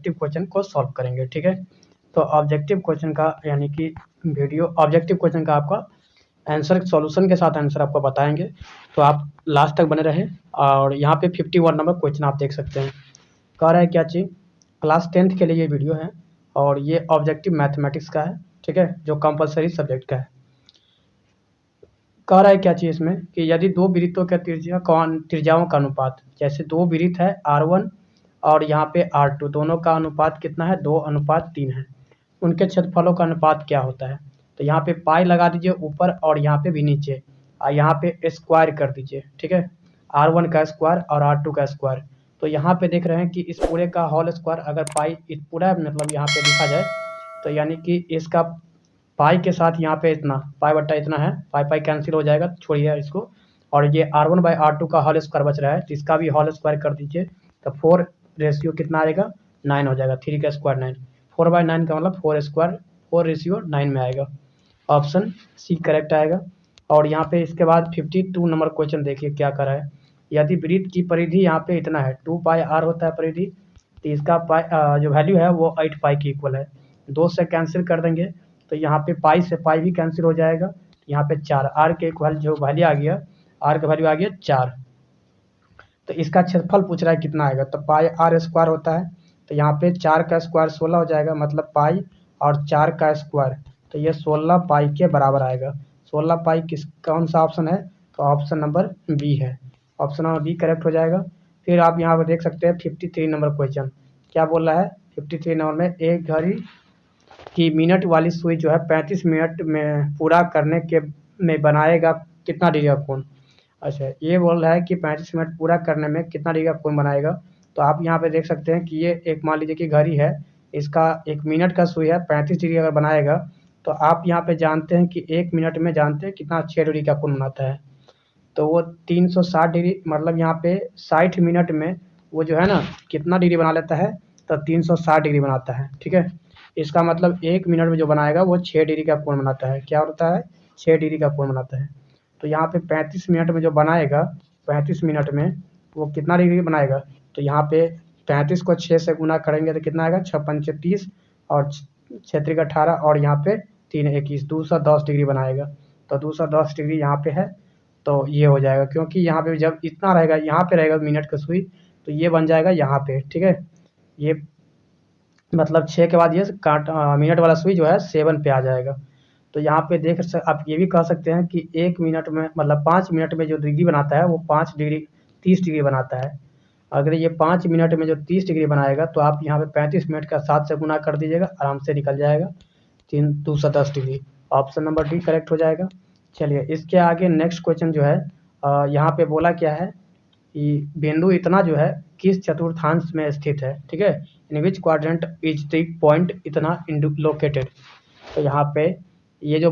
Objective question को solve करेंगे। ठीक है, तो ऑब्जेक्टिव क्वेश्चन का यानी कि वीडियो ऑब्जेक्टिव क्वेश्चन का आपका आंसर सॉल्यूशन के साथ आंसर आपको बताएंगे, तो आप लास्ट तक बने रहें। और यहाँ पे 51 नंबर क्वेश्चन आप देख सकते हैं। कह रहा है क्या चीज़, क्लास 10th के लिए ये वीडियो है और ये ऑब्जेक्टिव मैथमेटिक्स का है। ठीक है, जो कंपलसरी सब्जेक्ट का है। कह रहा है क्या चीज़ इसमें कि यदि दो वृत्तों के त्रिज्याओं का अनुपात, जैसे दो वृत्त है R1 और यहाँ पे R2, दोनों का अनुपात कितना है, 2:3 है। उनके क्षेत्रफलों का अनुपात क्या होता है। तो यहाँ पे पाई लगा दीजिए ऊपर और यहाँ पे भी नीचे, और यहाँ पे स्क्वायर कर दीजिए। ठीक है, R1 का स्क्वायर और R2 का स्क्वायर। तो यहाँ पे देख रहे हैं कि इस पूरे का होल स्क्वायर अगर पाई इस पूरा मतलब यहाँ पे लिखा जाए, तो यानी कि इसका पाई के साथ यहाँ पे इतना पाई बट्टा इतना है, पाई पाई कैंसिल हो जाएगा, छोड़िए इसको। और ये R1/R2 का होल स्क्वायर बच रहा है, तो इसका भी होल स्क्वायर कर दीजिए। तो 4 रेशियो कितना आएगा, 9 हो जाएगा। 3 का स्क्वायर 9, 4/9 का मतलब 4 स्क्वायर 4 रेशियो 9 में आएगा। ऑप्शन सी करेक्ट आएगा। और यहाँ पे इसके बाद 52 नंबर क्वेश्चन देखिए क्या कर रहा है। यदि वृत्त की परिधि यहाँ पे इतना है, 2πr होता है परिधि, तो इसका पाई जो वैल्यू है वो 8 पाई की इक्वल है। 2 से कैंसिल कर देंगे तो यहाँ पे पाई से पाई भी कैंसिल हो जाएगा। यहाँ पे 4 आर के इक्वल जो वैल्यू आ गया, आर का वैल्यू आ गया 4। तो इसका क्षेत्रफल पूछ रहा है कितना आएगा, तो पाई आर स्क्वायर होता है। तो यहाँ पे 4 का स्क्वायर 16 हो जाएगा, मतलब पाई और 4 का स्क्वायर, तो ये 16 पाई के बराबर आएगा। 16 पाई कौन सा ऑप्शन है, तो ऑप्शन नंबर बी है। ऑप्शन नंबर बी करेक्ट हो जाएगा। फिर आप यहाँ पर देख सकते हैं 53 नंबर क्वेश्चन क्या बोल रहा है। 53 नंबर में एक घड़ी की मिनट वाली सुई जो है 35 मिनट में पूरा करने के में बनाएगा कितना डिग्री का कोण। अच्छा, ये बोल रहा है कि 35 मिनट पूरा करने में कितना डिग्री का कोण बनाएगा। तो आप यहाँ पे देख सकते हैं कि ये एक मान लीजिए कि घड़ी है, इसका 1 मिनट का सुई है, 35 डिग्री अगर बनाएगा, तो आप यहाँ पे जानते हैं कि 1 मिनट में जानते हैं कितना 6 डिग्री का कोण बनाता है। तो वो 360 डिग्री, मतलब यहाँ पे 60 मिनट में वो जो है ना कितना डिग्री बना लेता है, तो 360 डिग्री बनाता है। ठीक है, इसका मतलब 1 मिनट में जो बनाएगा वो 6 डिग्री का कोण बनाता है। क्या होता है, 6 डिग्री का कोण बनाता है। तो यहाँ पे 35 मिनट में जो बनाएगा, 35 मिनट में वो कितना डिग्री बनाएगा, तो यहाँ पे 35 को 6 से गुना करेंगे तो कितना आएगा, 6×5 = 30 और 6×3 = 18 और यहाँ पे 3 × 21 210 डिग्री बनाएगा। तो 210 डिग्री यहाँ पे है, तो ये हो जाएगा। क्योंकि यहाँ पे जब इतना रहेगा, यहाँ पे रहेगा मिनट का सुई, तो ये बन जाएगा यहाँ पे। ठीक है, ये मतलब 6 के बाद ये मिनट वाला सुई जो है 7 पे आ जाएगा। तो यहाँ पे आप ये भी कह सकते हैं कि 1 मिनट में मतलब 5 मिनट में जो डिग्री बनाता है वो 5 डिग्री 30 डिग्री बनाता है। अगर ये 5 मिनट में जो 30 डिग्री बनाएगा, तो आप यहाँ पे 35 मिनट का 7 से गुना कर दीजिएगा, आराम से निकल जाएगा 210 degree. Option number D correct हो जाएगा। चलिए इसके आगे नेक्स्ट क्वेश्चन जो है, यहाँ पे बोला क्या है कि बिंदु इतना जो है किस चतुर्थांश में स्थित है। ठीक है, in which quadrant is the point इतना लोकेटेड। तो यहाँ पे ये जो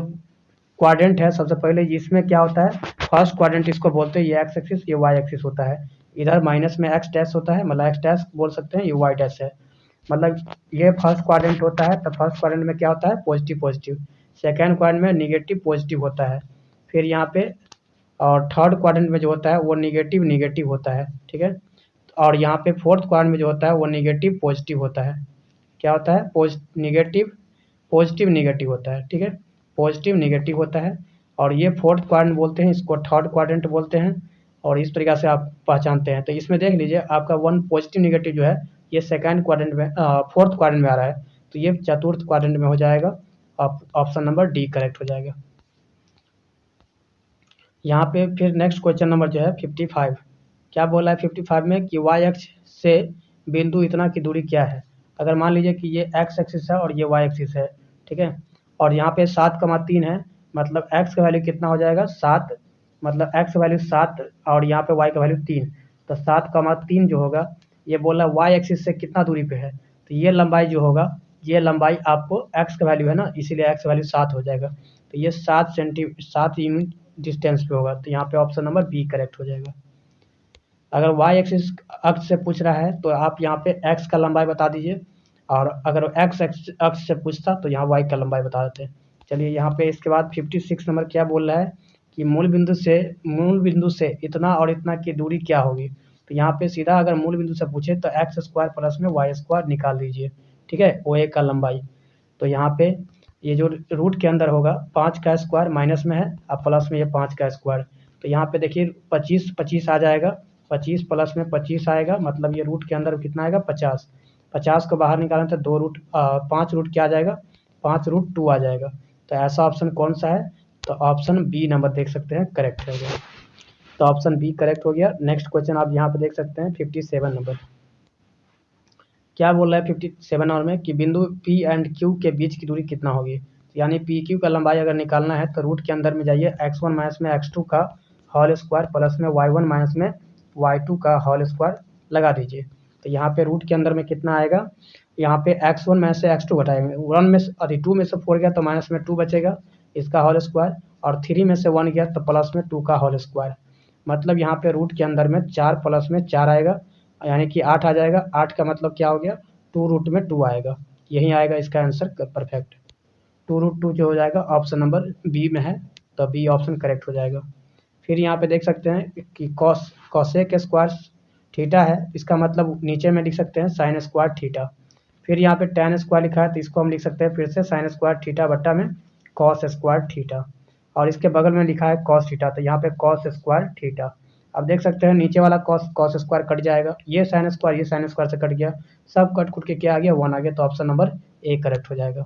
क्वाड्रेंट है, सबसे पहले इसमें क्या होता है, फर्स्ट क्वाड्रेंट इसको बोलते हैं, ये एक्स एक्सिस ये वाई एक्सिस होता है। इधर माइनस में एक्स डैश होता है, मतलब एक्स डैश बोल सकते हैं, ये वाई डैश है। मतलब ये फर्स्ट क्वाड्रेंट होता है, तो फर्स्ट क्वाड्रेंट में क्या होता है, पॉजिटिव पॉजिटिव। सेकेंड क्वाड्रेंट में निगेटिव पॉजिटिव होता है। फिर यहाँ पे और थर्ड क्वाड्रेंट में जो होता है वो निगेटिव निगेटिव होता है। ठीक है, और यहाँ पे फोर्थ क्वाड्रेंट में जो होता है वो निगेटिव पॉजिटिव होता है। क्या होता है, निगेटिव पॉजिटिव निगेटिव होता है। ठीक है, पॉजिटिव निगेटिव होता है। और ये फोर्थ क्वाड्रेंट बोलते हैं, इसको थर्ड क्वाड्रेंट बोलते हैं, और इस तरीक़ा से आप पहचानते हैं। तो इसमें देख लीजिए आपका 1 पॉजिटिव निगेटिव जो है ये सेकंड क्वाड्रेंट में फोर्थ क्वाड्रेंट में आ रहा है, तो ये चतुर्थ क्वाड्रेंट में हो जाएगा। ऑप्शन नंबर डी करेक्ट हो जाएगा। यहाँ पे फिर नेक्स्ट क्वेश्चन नंबर जो है 55, क्या बोला है 55 में कि वाई एक्स से बिंदु इतना की दूरी क्या है। अगर मान लीजिए कि ये एक्स एक्सिस है और ये वाई एक्सिस है, ठीक है, और यहाँ पे 7,3 है, मतलब एक्स का वैल्यू कितना हो जाएगा 7, मतलब एक्स का वैल्यू 7 और यहाँ पे वाई का वैल्यू 3, तो 7,3 जो होगा ये बोला वाई एक्सिस से कितना दूरी पे है, तो ये लंबाई जो होगा, ये लंबाई आपको एक्स का वैल्यू है ना, इसीलिए एक्स का वैल्यू 7 हो जाएगा। तो ये 7 यूनिट डिस्टेंस पे होगा, तो यहाँ पे ऑप्शन नंबर बी करेक्ट हो जाएगा। अगर वाई एक्सिस अक्ष से पूछ रहा है तो आप यहाँ पे एक्स का लंबाई बता दीजिए, और अगर एक्स अक्ष से पूछता तो यहाँ वाई का लंबाई बता देते। चलिए यहाँ पे इसके बाद 56 नंबर क्या बोल रहा है कि मूल बिंदु से इतना और इतना की दूरी क्या होगी। तो यहाँ पे सीधा अगर मूल बिंदु से पूछे तो एक्स स्क्वायर प्लस में वाई स्क्वायर निकाल दीजिए, ठीक है, ओ ए का लंबाई। तो यहाँ पे ये जो रूट के अंदर होगा 5 का स्क्वायर माइनस में है, अब प्लस में ये 5 का स्क्वायर, तो यहाँ पे देखिए 25 आ जाएगा, 25 प्लस में 25 आएगा, मतलब ये रूट के अंदर कितना आएगा 50। 50 को बाहर निकालें तो 5 रूट क्या आ जाएगा, 5 रूट 2 आ जाएगा। तो ऐसा ऑप्शन कौन सा है, तो ऑप्शन बी नंबर देख सकते हैं करेक्ट हो गया। तो ऑप्शन बी करेक्ट हो गया। नेक्स्ट क्वेश्चन आप यहाँ पे देख सकते हैं 57 नंबर। क्या बोल रहा है 57 नंबर में कि बिंदु P एंड Q के बीच की दूरी कितना होगी। यानी PQ का लंबाई अगर निकालना है तो रूट के अंदर में जाइए, x1 माइनस में x2 का होल स्क्वायर प्लस में y1 माइनस में y2 का होल स्क्वायर लगा दीजिए। तो यहाँ पे रूट के अंदर में कितना आएगा, यहाँ पे x1 में से x2 घटाएंगे, 1 में से 2 में से 4 गया तो माइनस में 2 बचेगा, इसका होल स्क्वायर, और 3 में से 1 गया तो प्लस में 2 का होल स्क्वायर। मतलब यहाँ पे रूट के अंदर में 4 प्लस में 4 आएगा, यानी कि 8 आ जाएगा। 8 का मतलब क्या हो गया, 2 रूट में 2 आएगा, यही आएगा इसका आंसर परफेक्ट। 2 रूट 2 जो हो जाएगा ऑप्शन नंबर बी में है, तो बी ऑप्शन करेक्ट हो जाएगा। फिर यहाँ पे देख सकते हैं कि कॉसेक स्क्वायर थीटा है, इसका मतलब नीचे में लिख सकते हैं साइन स्क्वायर थीटा। फिर यहाँ पे tan स्क्वायर लिखा है तो इसको हम लिख सकते हैं फिर से साइन स्क्वायर थीटा बट्टा में कॉस स्क्वायर थीटा, और इसके बगल में लिखा है कॉस थीटा, तो यहाँ पे कॉस स्क्वायर थीटा। अब देख सकते हैं नीचे वाला कॉस स्क्वायर कट जाएगा, ये साइन स्क्वायर से कट गया, सब कट खुट के क्या आ गया 1 आ गया, तो ऑप्शन नंबर ए करेक्ट हो जाएगा।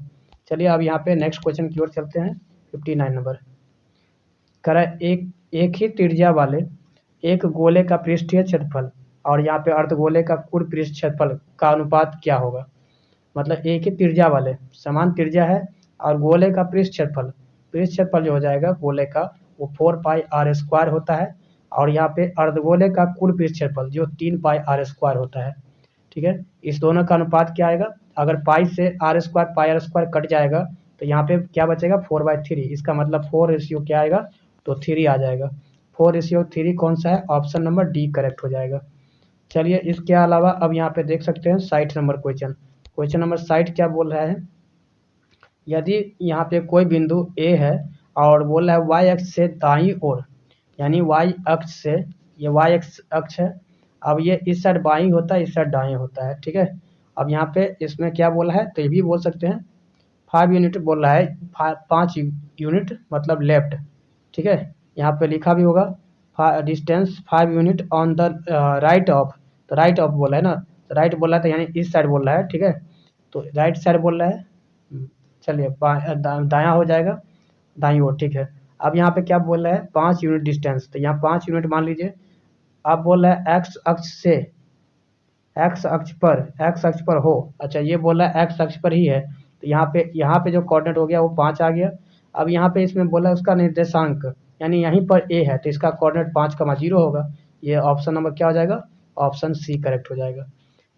चलिए अब यहाँ पे नेक्स्ट क्वेश्चन की ओर चलते हैं। 59 नंबर करा, एक ही त्रिज्या वाले एक गोले का पृष्ठीय क्षेत्रफल और यहाँ पे अर्धगोले का कुल पृष्ठ क्षेत्रफल का अनुपात क्या होगा। मतलब एक ही त्रिज्या वाले, समान त्रिज्या है और गोले का पृष्ठ क्षेत्रफल जो हो जाएगा गोले का वो 4 पाई आर स्क्वायर होता है, और यहाँ पे अर्धगोले का कुल पृष्ठ क्षेत्रफल जो 3 पाई आर स्क्वायर होता है, ठीक है। इस दोनों का अनुपात क्या आएगा, अगर पाई से r square pi r square cut जाएगा तो यहाँ पे क्या बचेगा 4/3, इसका मतलब 4 रेशियो क्या आएगा, तो 3 आ जाएगा। 4:3 कौन सा है, ऑप्शन नंबर डी करेक्ट हो जाएगा। चलिए इसके अलावा अब यहाँ पे देख सकते हैं 60 नंबर क्वेश्चन नंबर 60 क्या बोल रहा है, यदि यहाँ पे कोई बिंदु ए है और बोल रहा है वाई अक्ष से दाईं ओर, यानी वाई अक्ष से, ये वाई अक्ष है, अब ये इस साइड बाईं होता है इस साइड दाएं होता है, ठीक है। अब यहाँ पे इसमें क्या बोला है, तो ये भी बोल सकते हैं 5 यूनिट बोल रहा है, 5 यूनिट मतलब लेफ्ट, ठीक है। यहाँ पे लिखा भी होगा distance 5 unit on the right of, तो राइट ऑफ बोला है ना, तो राइट बोला है तो यानी इस साइड बोल रहा है, ठीक है, तो राइट साइड बोल रहा है। चलिए दायां हो जाएगा, दाईं ओर, ठीक है। अब यहाँ पे क्या बोल रहा है 5 यूनिट डिस्टेंस, तो यहाँ 5 यूनिट मान लीजिए। अब बोल रहा है एक्स अक्ष से, एक्स अक्ष पर हो, अच्छा ये बोल रहा है एक्स अक्ष पर ही है, तो यहाँ पे जो कोऑर्डिनेट हो गया वो 5 आ गया। अब यहाँ पे इसमें बोला उसका निर्देशांक, यानी यहीं पर ए है तो इसका कोऑर्डिनेट 5,0 होगा, ये ऑप्शन नंबर क्या हो जाएगा, ऑप्शन सी करेक्ट हो जाएगा।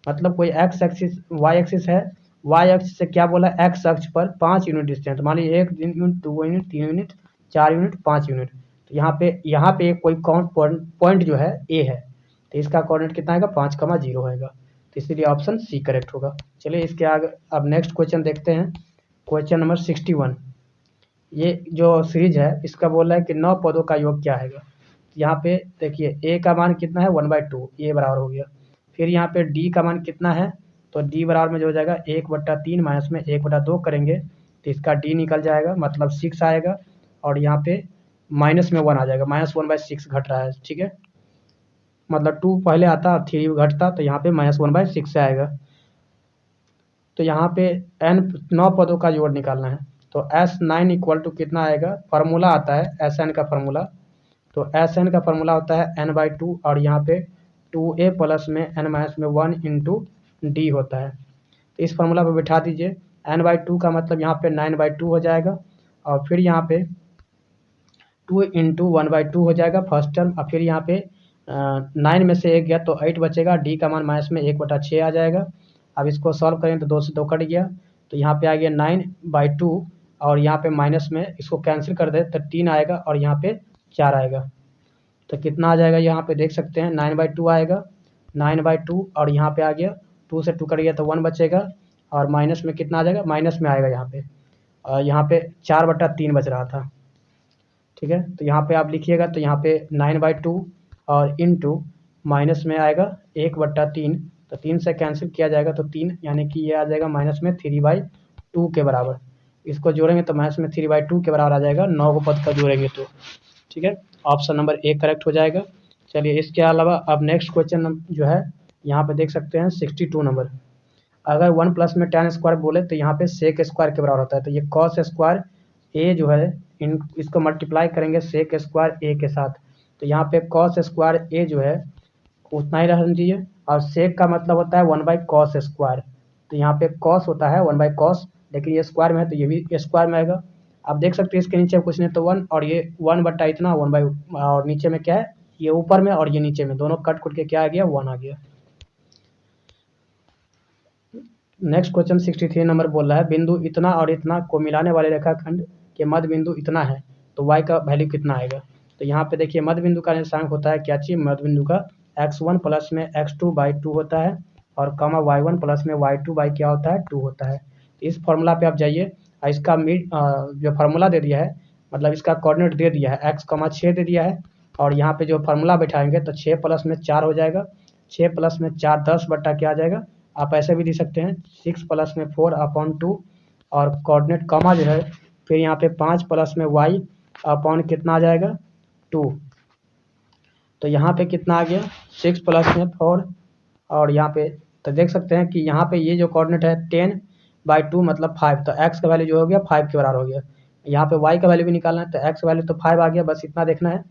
मतलब कोई एक्स एक्सिस वाई एक्सिस है, वाई अक्ष से क्या बोला एक्स अक्ष पर 5 यूनिट डिस्टेंस, मान लीजिए 1 unit 2 unit 3 unit 4 unit 5 unit, तो यहाँ पे कोई पॉइंट जो है ए है, तो इसका कोऑर्डिनेट कितना आएगा 5,0 आएगा, तो इसीलिए ऑप्शन सी करेक्ट होगा। चलिए इसके आगे अब नेक्स्ट क्वेश्चन देखते हैं, क्वेश्चन नंबर 61। ये जो सीरीज है इसका बोल रहा है कि 9 पदों का योग क्या है। यहाँ पे देखिए ए का मान कितना है 1/2, ये बराबर हो गया। फिर यहाँ पे डी का मान कितना है, तो डी बराबर में जो हो जाएगा 1/3 माइनस में 1/2 करेंगे तो इसका डी निकल जाएगा, मतलब 6 आएगा, और यहाँ पे माइनस में 1 आ जाएगा, -1/6 घट रहा है, ठीक है, मतलब 2 पहले आता 3 घटता, तो यहाँ पे -1/6 से आएगा। तो यहाँ पे n 9 पदों का जोड़ निकालना है, तो S9 इक्वल टू कितना आएगा, फार्मूला आता है Sn का फार्मूला, तो Sn का फार्मूला होता है n/2, और यहाँ पे 2a प्लस में n-1 इंटू डी होता है, तो इस फार्मूला पर बिठा दीजिए। n/2 का मतलब यहाँ पे 9/2 हो जाएगा, और फिर यहाँ पे 2 इंटू 1/2 हो जाएगा फर्स्ट टर्म, और फिर यहाँ पे 9 में से 1 गया तो 8 बचेगा, डी का मान माइनस में 1/6 आ जाएगा। अब इसको सॉल्व करें तो 2 से 2 कट गया, तो यहाँ पे आ गया 9/2, और यहाँ पे माइनस में इसको कैंसिल कर दे तो 3 आएगा, और यहाँ पे 4 आएगा, तो कितना आ जाएगा यहाँ पे देख सकते हैं 9/2 आएगा, 9/2, और यहाँ पे आ गया 2 से 2 कट गया तो 1 बचेगा, और माइनस में कितना आ जाएगा, माइनस में आएगा यहाँ पे, और यहाँ पे 4/3 बच रहा था, ठीक है। तो यहाँ पे आप लिखिएगा तो यहाँ पे 9/2 और इंटू माइनस में आएगा 1/3, तो 3 से कैंसिल किया जाएगा तो 3, यानी कि ये आ जाएगा माइनस में 3/2 के बराबर। इसको जोड़ेंगे तो माइनस में 3/2 के बराबर आ जाएगा, 9 को पद का जोड़ेंगे तो। ठीक है, ऑप्शन नंबर ए करेक्ट हो जाएगा। चलिए, इसके अलावा अब नेक्स्ट क्वेश्चन जो है यहाँ पे देख सकते हैं 62 नंबर। अगर 1 प्लस में tan स्क्वायर बोले तो यहाँ पे सेक स्क्वायर के बराबर होता है, तो ये कॉस स्क्वायर ए जो है इसको मल्टीप्लाई करेंगे सेक स्क्वायर ए के साथ, तो यहाँ पे कॉस स्क्वायर ए जो है उतना ही रहना चाहिए, और सेक का मतलब होता है 1/cos स्क्वायर, तो यहाँ पे कॉस होता है 1/cos, लेकिन ये स्क्वायर में है तो ये भी स्क्वायर में आएगा। आप देख सकते हैं इसके नीचे कुछ नहीं तो 1, और ये 1 इतना 1 और नीचे में क्या है, ये ऊपर में और ये नीचे में, दोनों कट कुट के क्या आ गया, 1 आ गया। नेक्स्ट क्वेश्चन 63 नंबर बोल रहा है बिंदु इतना और इतना को मिलाने वाले रेखाखंड के मध्य बिंदु इतना है, तो y का वैल्यू कितना आएगा। तो यहाँ पे देखिए मध्य बिंदु का निर्देशांक होता है क्या चीज, मध्य बिंदु का x1 प्लस में x2/2 होता है, और कॉमा y1 प्लस में y2 बाई क्या होता है 2 होता है। इस फॉर्मूला पे आप जाइए, इसका जो फार्मूला दे दिया है, मतलब इसका कोऑर्डिनेट दे दिया है x, 6 दे दिया है, और यहाँ पे जो फार्मूला बैठाएंगे तो 6 प्लस में 4 हो जाएगा, 6 प्लस में 4 10 बट्टा क्या आ जाएगा, आप ऐसे भी लिख सकते हैं 6 प्लस में 4/2, और कोऑर्डिनेट कॉमा जो है फिर यहाँ पे 5 प्लस में y अपॉन कितना आ जाएगा 2, तो यहाँ पे कितना आ गया 6 प्लस में 4, और यहाँ पे तो देख सकते हैं कि यहाँ पे ये जो कोऑर्डिनेट है 10/2 मतलब 5, तो x का वैल्यू जो हो गया 5 के बराबर हो गया। यहाँ पे y का वैल्यू भी निकालना है, तो x वैल्यू तो 5 आ गया, बस इतना देखना है,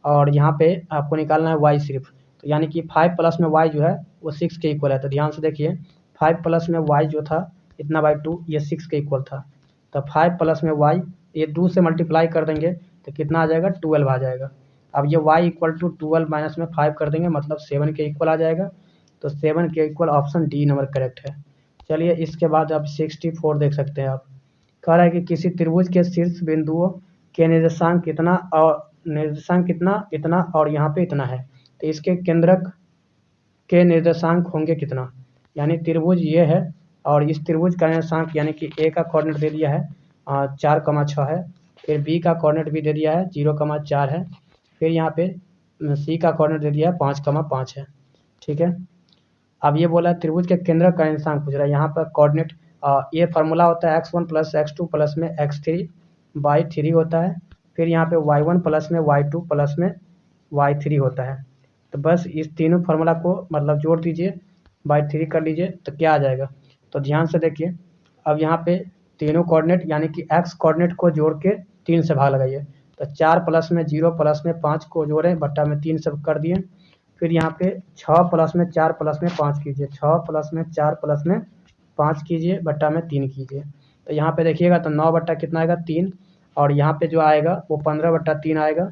और यहाँ पे आपको निकालना है y सिर्फ, तो यानी कि 5 प्लस में y जो है वो 6 के इक्वल है, तो ध्यान से देखिए 5 प्लस में y जो था इतना बाई 2 ये 6 के इक्वल था, तो 5 प्लस में y ये 2 से मल्टीप्लाई कर देंगे तो कितना आ जाएगा 12 आ जाएगा। अब ये y इक्वल टू 12 माइनस में 5 कर देंगे मतलब 7 के इक्वल आ जाएगा, तो 7 के equal option D number correct है। चलिए, इसके बाद आप 64 देख सकते हैं। आप कह रहा है कि किसी त्रिभुज के शीर्ष बिंदुओं के निर्देशांक कितना इतना और यहाँ पे इतना है, तो इसके केंद्रक के निर्देशांक होंगे कितना, यानी त्रिभुज ये है और इस त्रिभुज का निर्देशांक यानी कि ए का कोऑर्डिनेट दे दिया है 4,6 है, फिर बी का कोऑर्डिनेट भी दे दिया है 0,4 है, फिर यहाँ पे सी का कोऑर्डिनेट दे दिया है 5,5 है। ठीक है, अब ये बोला त्रिभुज के केंद्र का निर्देशांक पूछ रहा है। यहाँ पर कोऑर्डिनेट ये फार्मूला होता है x1 प्लस x2 प्लस में x3/3 होता है, फिर यहाँ पे y1 प्लस में y2 प्लस में y3 होता है, तो बस इस तीनों फार्मूला को मतलब जोड़ दीजिए /3 कर लीजिए तो क्या आ जाएगा। तो ध्यान से देखिए, अब यहाँ पे तीनों कोऑर्डिनेट यानी कि x कोऑर्डिनेट को जोड़ के 3 से भाग लगाइए, तो 4 प्लस में 0 प्लस में 5 को जोड़ें बट्टा में 3 से कर दिए, फिर यहाँ पे 6 प्लस में 4 प्लस में 5 कीजिए, 6 प्लस में 4 प्लस में 5 कीजिए बट्टा में 3 कीजिए, तो यहाँ पे देखिएगा तो 9 बट्टा कितना आएगा 3, और यहाँ पे जो आएगा वो 15/3 आएगा,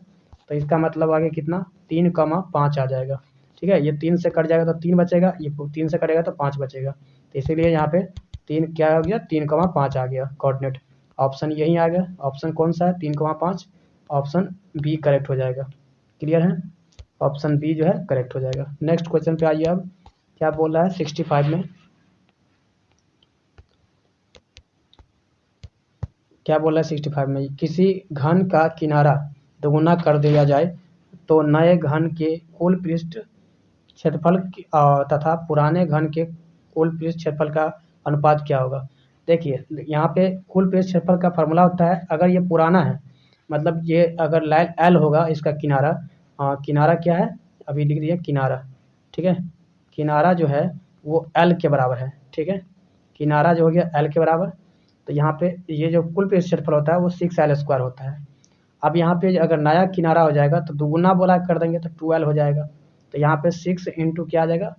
तो इसका मतलब आगे कितना 3,5 आ जाएगा। ठीक है, ये 3 से कट जाएगा तो 3 बचेगा, ये 3 से कटेगा तो 5 बचेगा, तो इसीलिए यहाँ पे 3 क्या हो गया 3,5 आ गया कोऑर्डिनेट। ऑप्शन यही आ गया, ऑप्शन कौन सा है 3,5, ऑप्शन बी करेक्ट हो जाएगा। क्लियर है, ऑप्शन बी जो है करेक्ट हो जाएगा। नेक्स्ट क्वेश्चन पे आइए, अब क्या बोल रहा है 65 में, क्या बोल रहा है 65 में, किसी घन का किनारा दोगुना कर दिया जाए तो नए घन के कुल पृष्ठ क्षेत्रफल तथा पुराने घन के कुल पृष्ठ क्षेत्रफल का अनुपात क्या होगा। देखिए यहाँ पे कुल पृष्ठ क्षेत्रफल का फार्मूला होता है, अगर ये पुराना है मतलब ये अगर एल होगा इसका किनारा, किनारा क्या है अभी लिख दिया किनारा। ठीक है, किनारा जो है वो एल के बराबर है। ठीक है, किनारा जो हो गया एल के बराबर, तो यहाँ पे ये जो कुल पृष्ठ क्षेत्रफल होता है वो 6l² होता है। अब यहाँ पे अगर नया किनारा हो जाएगा तो दुगुना बोला कर देंगे तो 2l हो जाएगा, तो यहाँ पे 6 इंटू क्या आ जाएगा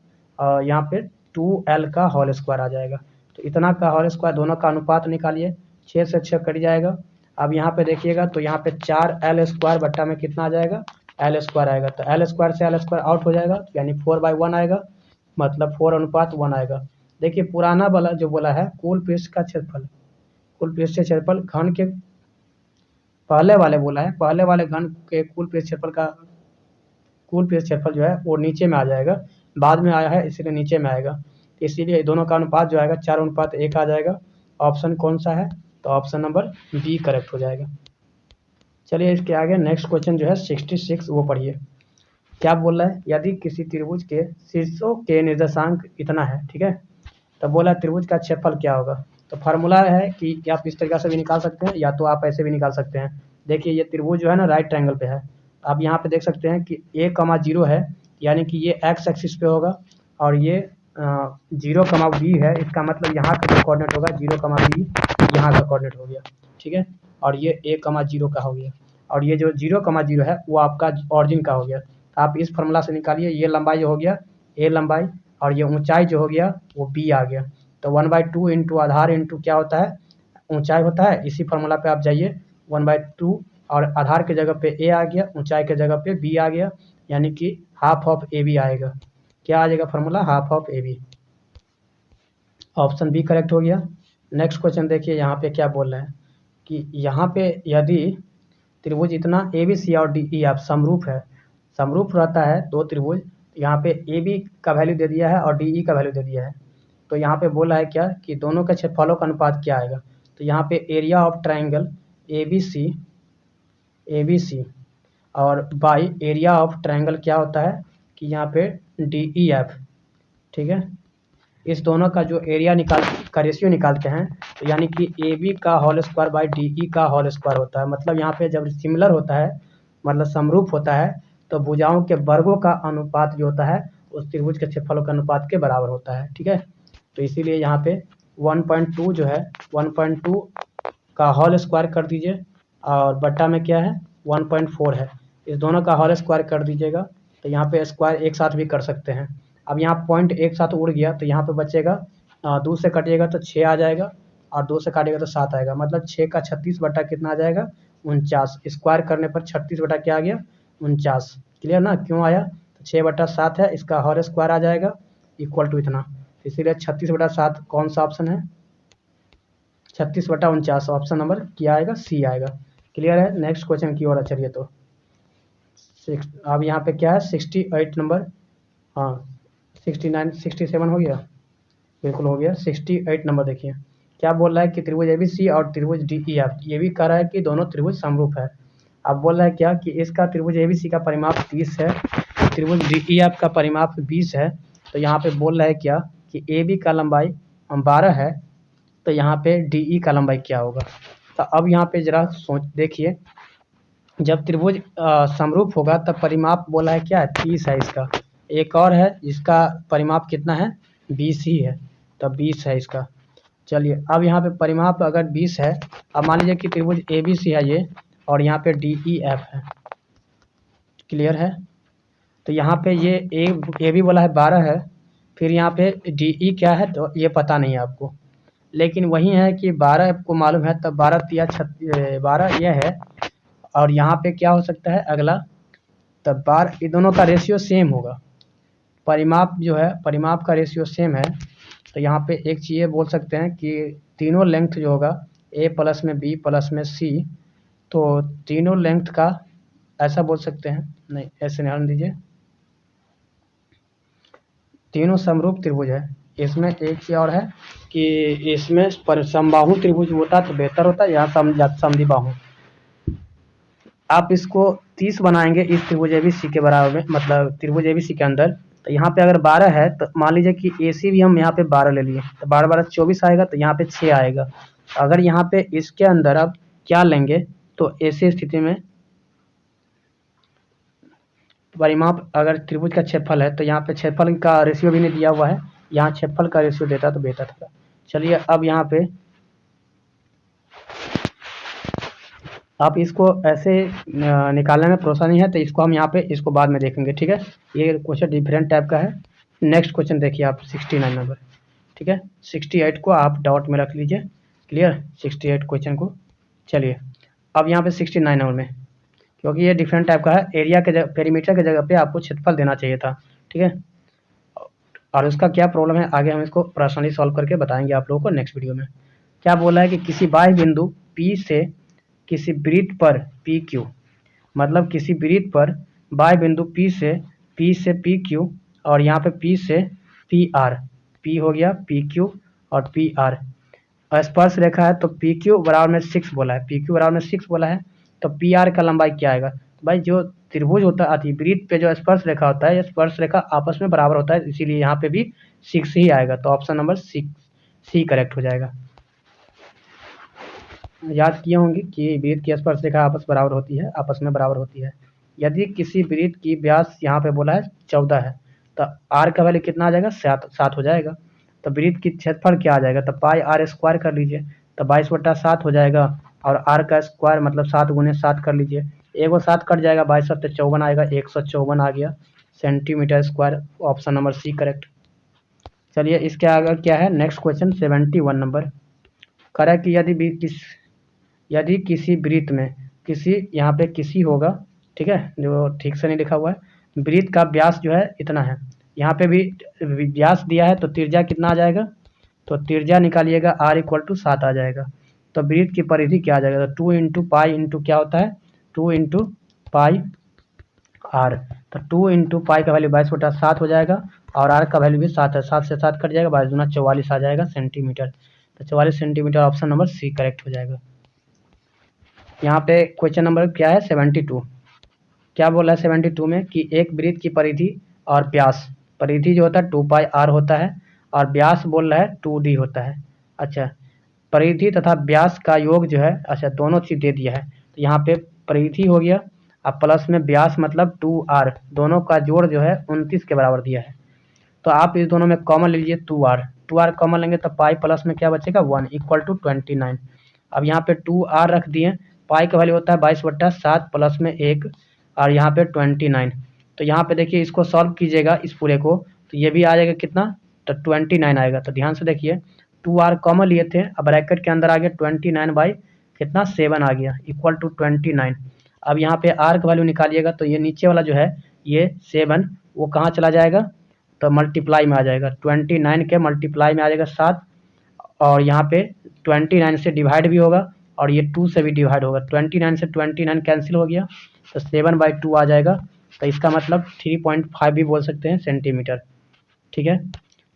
यहाँ पे 2l का होल स्क्वायर आ जाएगा, तो इतना का होल स्क्वायर, दोनों का अनुपात निकालिए, 6 से 6 कट जाएगा। अब यहाँ पे देखिएगा तो यहाँ पे 4l² बट्टा में कितना आ जाएगा l² आएगा, तो l² से l² आउट हो जाएगा, यानी 4/1 आएगा, मतलब 4:1 आएगा। देखिए पुराना वाला जो बोला है कुल पृष्ठ का क्षेत्रफल, कुल पृष्ठ क्षेत्रफल घन के पहले वाले बोला है, पहले वाले घन के कुल पृष्ठ क्षेत्रफल जो है वो नीचे में आ जाएगा, बाद में आया है इसलिए नीचे में आएगा, तो इसीलिए दोनों का अनुपात जो आएगा 4:1 आ जाएगा। ऑप्शन कौन सा है, तो ऑप्शन नंबर बी करेक्ट हो जाएगा। चलिए इसके आगे नेक्स्ट क्वेश्चन जो है 66 वो पढ़िए। क्या बोल रहा है, यदि किसी त्रिभुज के शीर्षों के निर्देशांक इतना है, ठीक है, तो बोला त्रिभुज का क्षेत्रफल क्या होगा। तो फार्मूला है कि आप इस तरीका से भी निकाल सकते हैं या तो आप ऐसे भी निकाल सकते हैं। देखिए ये त्रिभुज जो है ना राइट ट्रायंगल पे है, आप यहाँ पे देख सकते हैं कि a, 0 है, यानी कि ये एक्स एक्सिस पे होगा, और ये 0, b है, इसका मतलब यहाँ का जो कोऑर्डिनेट होगा 0, b यहाँ का कोऑर्डिनेट हो गया, ठीक है, और ये a, 0 का हो गया, और ये जो 0, 0 है वो आपका ऑरिजिन का हो गया। आप इस फार्मूला से निकालिए, ये लंबाई जो हो गया a लंबाई, और ये ऊंचाई जो हो गया वो b आ गया। तो 1/2 इंटू आधार इंटू क्या होता है, ऊंचाई होता है। इसी फार्मूला पे आप जाइए, 1/2 और आधार के जगह पे a आ गया, ऊंचाई के जगह पे b आ गया, यानी कि हाफ ऑफ ए बी आएगा। क्या आ जाएगा formula, half of A B. Option B correct हो गया। नेक्स्ट क्वेश्चन देखिए यहाँ पे क्या बोल रहे हैं कि यहाँ पे यदि त्रिभुज इतना ए बी सी और डी ई आप समरूप है, समरूप रहता है दो त्रिभुज, यहाँ पे ए बी का वैल्यू दे दिया है और डी ई का वैल्यू दे दिया है, तो यहाँ पे बोला है क्या कि दोनों के क्षेत्रफलों का अनुपात क्या आएगा। तो यहाँ पे area of triangle A B C और बाई एरिया ऑफ ट्राइंगल क्या होता है कि यहाँ पे डी ई एफ, ठीक है, इस दोनों का जो एरिया का रेशियो निकालते हैं, तो यानी कि ए बी का whole square by D E का होल स्क्वायर होता है। मतलब यहाँ पे जब सिमिलर होता है, मतलब समरूप होता है, तो भुजाओं के वर्गों का अनुपात जो होता है उस त्रिभुज के क्षेत्रफलों के अनुपात के बराबर होता है, ठीक है। तो इसीलिए यहाँ पे 1.2 जो है 1.2 का होल स्क्वायर कर दीजिए, और बट्टा में क्या है 1.4 है, इस दोनों का होल स्क्वायर कर दीजिएगा। तो यहाँ पे स्क्वायर एक साथ भी कर सकते हैं। अब यहाँ पॉइंट एक साथ उड़ गया तो यहाँ पे बचेगा 2 से कटिएगा तो 6 आ जाएगा, और 2 से काटिएगा तो 7 आएगा, मतलब 6 का 36 बटा कितना आ जाएगा 49। स्क्वायर करने पर 36 बटा क्या आ गया 49। क्लियर ना, क्यों आया, तो 6/7 है, इसका होल स्क्वायर आ जाएगा इक्वल टू इतना, इसीलिए 36/7 कौन सा ऑप्शन है, 36/49 ऑप्शन नंबर क्या आएगा, सी आएगा। क्लियर है। नेक्स्ट क्वेश्चन की ओर चलिए। तो अब यहाँ पे क्या है 68 नंबर, हाँ 69 67 हो गया, बिल्कुल हो गया। 68 नंबर देखिए क्या बोल रहा है कि त्रिभुज एबीसी और त्रिभुज डीईएफ, ये भी कह रहा है कि दोनों त्रिभुज समरूप है। अब बोल रहा है क्या कि इसका त्रिभुज एबीसी का परिमाप 30 है, त्रिभुज डीईएफ का परिमाप 20 है। तो यहाँ पे बोल रहा है क्या कि ए बी का लंबाई 12 है, तो यहाँ पे डी का लंबाई क्या होगा। तो अब यहाँ पे जरा सोच देखिए, जब त्रिभुज समरूप होगा तब परिमाप बोला है क्या है 30 है इसका, एक और है जिसका परिमाप कितना है 20 ही है, तब 20 है इसका। चलिए अब यहाँ पे परिमाप अगर 20 है, अब मान लीजिए कि त्रिभुज ए बी सी है ये, और यहाँ पे डी ई एफ है, क्लियर है। तो यहाँ पे ये ए बी बोला है 12 है, फिर यहाँ पे डी ई क्या है तो ये पता नहीं है आपको, लेकिन वही है कि 12 आपको मालूम है, तब 12 ये है, और यहाँ पे क्या हो सकता है अगला, तब 12 ये दोनों का रेशियो सेम होगा, परिमाप जो है परिमाप का रेशियो सेम है। तो यहाँ पे एक चीज़ बोल सकते हैं कि तीनों लेंथ जो होगा ए प्लस में बी प्लस में सी, तो तीनों लेंथ का ऐसा बोल सकते हैं, नहीं ऐसे ध्यान दीजिए, तीनों समरूप त्रिभुज है। इसमें एक चीज़ और है कि इसमें समबाहु त्रिभुज होता तो बेहतर होता, यहाँ समद्विबाहु। आप इसको 30 बनाएंगे इस त्रिभुज एबीसी के बराबर में, मतलब त्रिभुज एबीसी के अंदर, तो यहाँ पे अगर 12 है तो मान लीजिए कि एसी भी हम यहाँ पे 12 ले लिए, तो 12 12 24 आएगा, तो यहाँ पे 6 आएगा। अगर यहाँ पे इसके अंदर अब क्या लेंगे, तो ऐसी स्थिति में परिमाप अगर त्रिभुज का क्षेत्रफल है, तो यहाँ पे क्षेत्रफल का रेशियो भी नहीं दिया हुआ है, यहाँ क्षेत्रफल का रेशियो देता तो बेहतर था। चलिए अब यहाँ पे आप इसको ऐसे निकालने में परेशानी है, तो इसको हम यहाँ पे इसको बाद में देखेंगे, ठीक है। ये क्वेश्चन डिफरेंट टाइप का है। नेक्स्ट क्वेश्चन देखिए आप 69 नंबर, ठीक है। 68 को आप डॉट में रख लीजिए, क्लियर 68 क्वेश्चन को। चलिए अब यहाँ पे 69 नंबर में, क्योंकि ये डिफरेंट टाइप का है, एरिया के जगह पेरीमीटर के जगह पे आपको क्षेत्रफल देना चाहिए था, ठीक है। और उसका क्या प्रॉब्लम है आगे हम इसको पर्सनली सॉल्व करके बताएंगे आप लोगों को नेक्स्ट वीडियो में। क्या बोला है कि किसी बाह्य बिंदु P से किसी वृत्त पर पी क्यू, मतलब किसी वृत्त पर बाह्य बिंदु P से पी क्यू, और यहाँ पे P से पी आर, P हो गया पी क्यू और पी आर, स्पर्श रेखा है तो पी क्यू बराबर में 6 बोला है, पी क्यू बराबर में 6 बोला है, तो पी आर का लंबाई क्या आएगा। भाई जो त्रिभुज होता है वृत्त पे जो स्पर्श रेखा होता है, ये स्पर्श रेखा आपस में बराबर होता है, इसीलिए यहाँ पे भी 6 ही आएगा। तो ऑप्शन नंबर सी करेक्ट हो जाएगा। याद किए होंगे कि वृत्त की स्पर्श रेखा आपस में बराबर होती है। यदि किसी वृत्त की व्यास यहाँ पे बोला है 14 है, तो आर का वैल्यू कितना आ जाएगा, 7 हो जाएगा। तो वृत्त की क्षेत्रफल क्या आ जाएगा, तो पाई आर स्क्वायर कर लीजिए, तो 22/7 हो जाएगा। और आर का स्क्वायर मतलब 7 × 7 कर लीजिए, एगो 7 कट जाएगा, 22/7 = 54 आएगा, 154 आ गया centimetre square. Option number C correct. चलिए इसके आगे क्या है, नेक्स्ट क्वेश्चन 71 नंबर कह रहा है कि यदि किसी वृत्त में किसी यहाँ पे किसी होगा, ठीक है, जो ठीक से नहीं लिखा हुआ है, वृत्त का व्यास जो है इतना है, यहाँ पे भी व्यास दिया है, तो त्रिज्या कितना आ जाएगा, तो त्रिज्या निकालिएगा r = 7 आ जाएगा। तो वृत्त की परिधि क्या आ जाएगा, तो 2 × पाई इंटू क्या होता है, 2 × पाई r। तो 2 × पाई का वैल्यू 22/7 हो जाएगा, और r का वैल्यू भी 7 है, 7 से 7 कट जाएगा, 22 × 44 आ जाएगा सेंटीमीटर। तो 44 centimetre option number C correct हो जाएगा। यहाँ पे क्वेश्चन नंबर क्या है 72, क्या बोला है 72 में कि एक वृत्त की परिधि और व्यास, परिधि जो होता है 2πr होता है, और व्यास बोल रहा है 2d होता है। अच्छा, परिधि तथा व्यास का योग जो है, अच्छा दोनों चीज़ दे दिया है, तो यहाँ पे परिधि हो गया, अब प्लस में व्यास मतलब 2r, दोनों का जोड़ जो है 29 के बराबर दिया है। तो आप इस दोनों में कॉमन ले लीजिए 2r कॉमन लेंगे तो पाई प्लस में क्या बचेगा 1 = 29। अब यहाँ पे 2r रख दिए, पाई का वैल्यू होता है 22/7 प्लस में 1, और यहाँ पे 29। तो यहाँ पे देखिए इसको सॉल्व कीजिएगा इस पूरे को, तो ये भी आ जाएगा कितना, तो 29 आएगा। तो ध्यान से देखिए 2r कॉमन लिए थे, अब ब्रैकेट के अंदर आ गया 29/7 आ गया =29। अब यहाँ पे r का वैल्यू निकालिएगा, तो ये नीचे वाला जो है ये 7 वो कहाँ चला जाएगा, तो मल्टीप्लाई में आ जाएगा, 29 के मल्टीप्लाई में आ जाएगा 7, और यहाँ पे 29 से डिवाइड भी होगा, और ये 2 से भी डिवाइड होगा, 29 से 29 कैंसिल हो गया, तो 7/2 आ जाएगा। तो इसका मतलब 3.5 भी बोल सकते हैं सेंटीमीटर, ठीक है।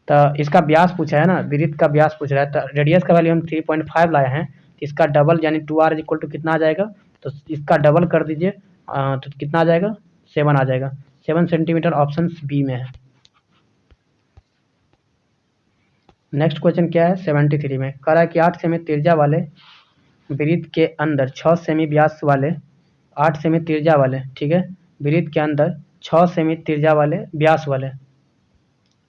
तो इसका व्यास पूछा है ना, वृत्त का व्यास पूछ रहा है, तो रेडियस का वैल्यू हम 3.5 लाए हैं, इसका डबल यानी 2r = कितना आ जाएगा, तो इसका डबल कर दीजिए, तो कितना आ जाएगा, 7 आ जाएगा, 7 सेंटीमीटर ऑप्शन बी में है। नेक्स्ट क्वेश्चन क्या है 73 में कह रहा है कि 8 सेमी त्रिज्या वाले वृत्त के अंदर 6 सेमी व्यास वाले 8 सेमी त्रिज्या वाले, ठीक है, वृत्त के अंदर 6 सेमी त्रिज्या वाले व्यास वाले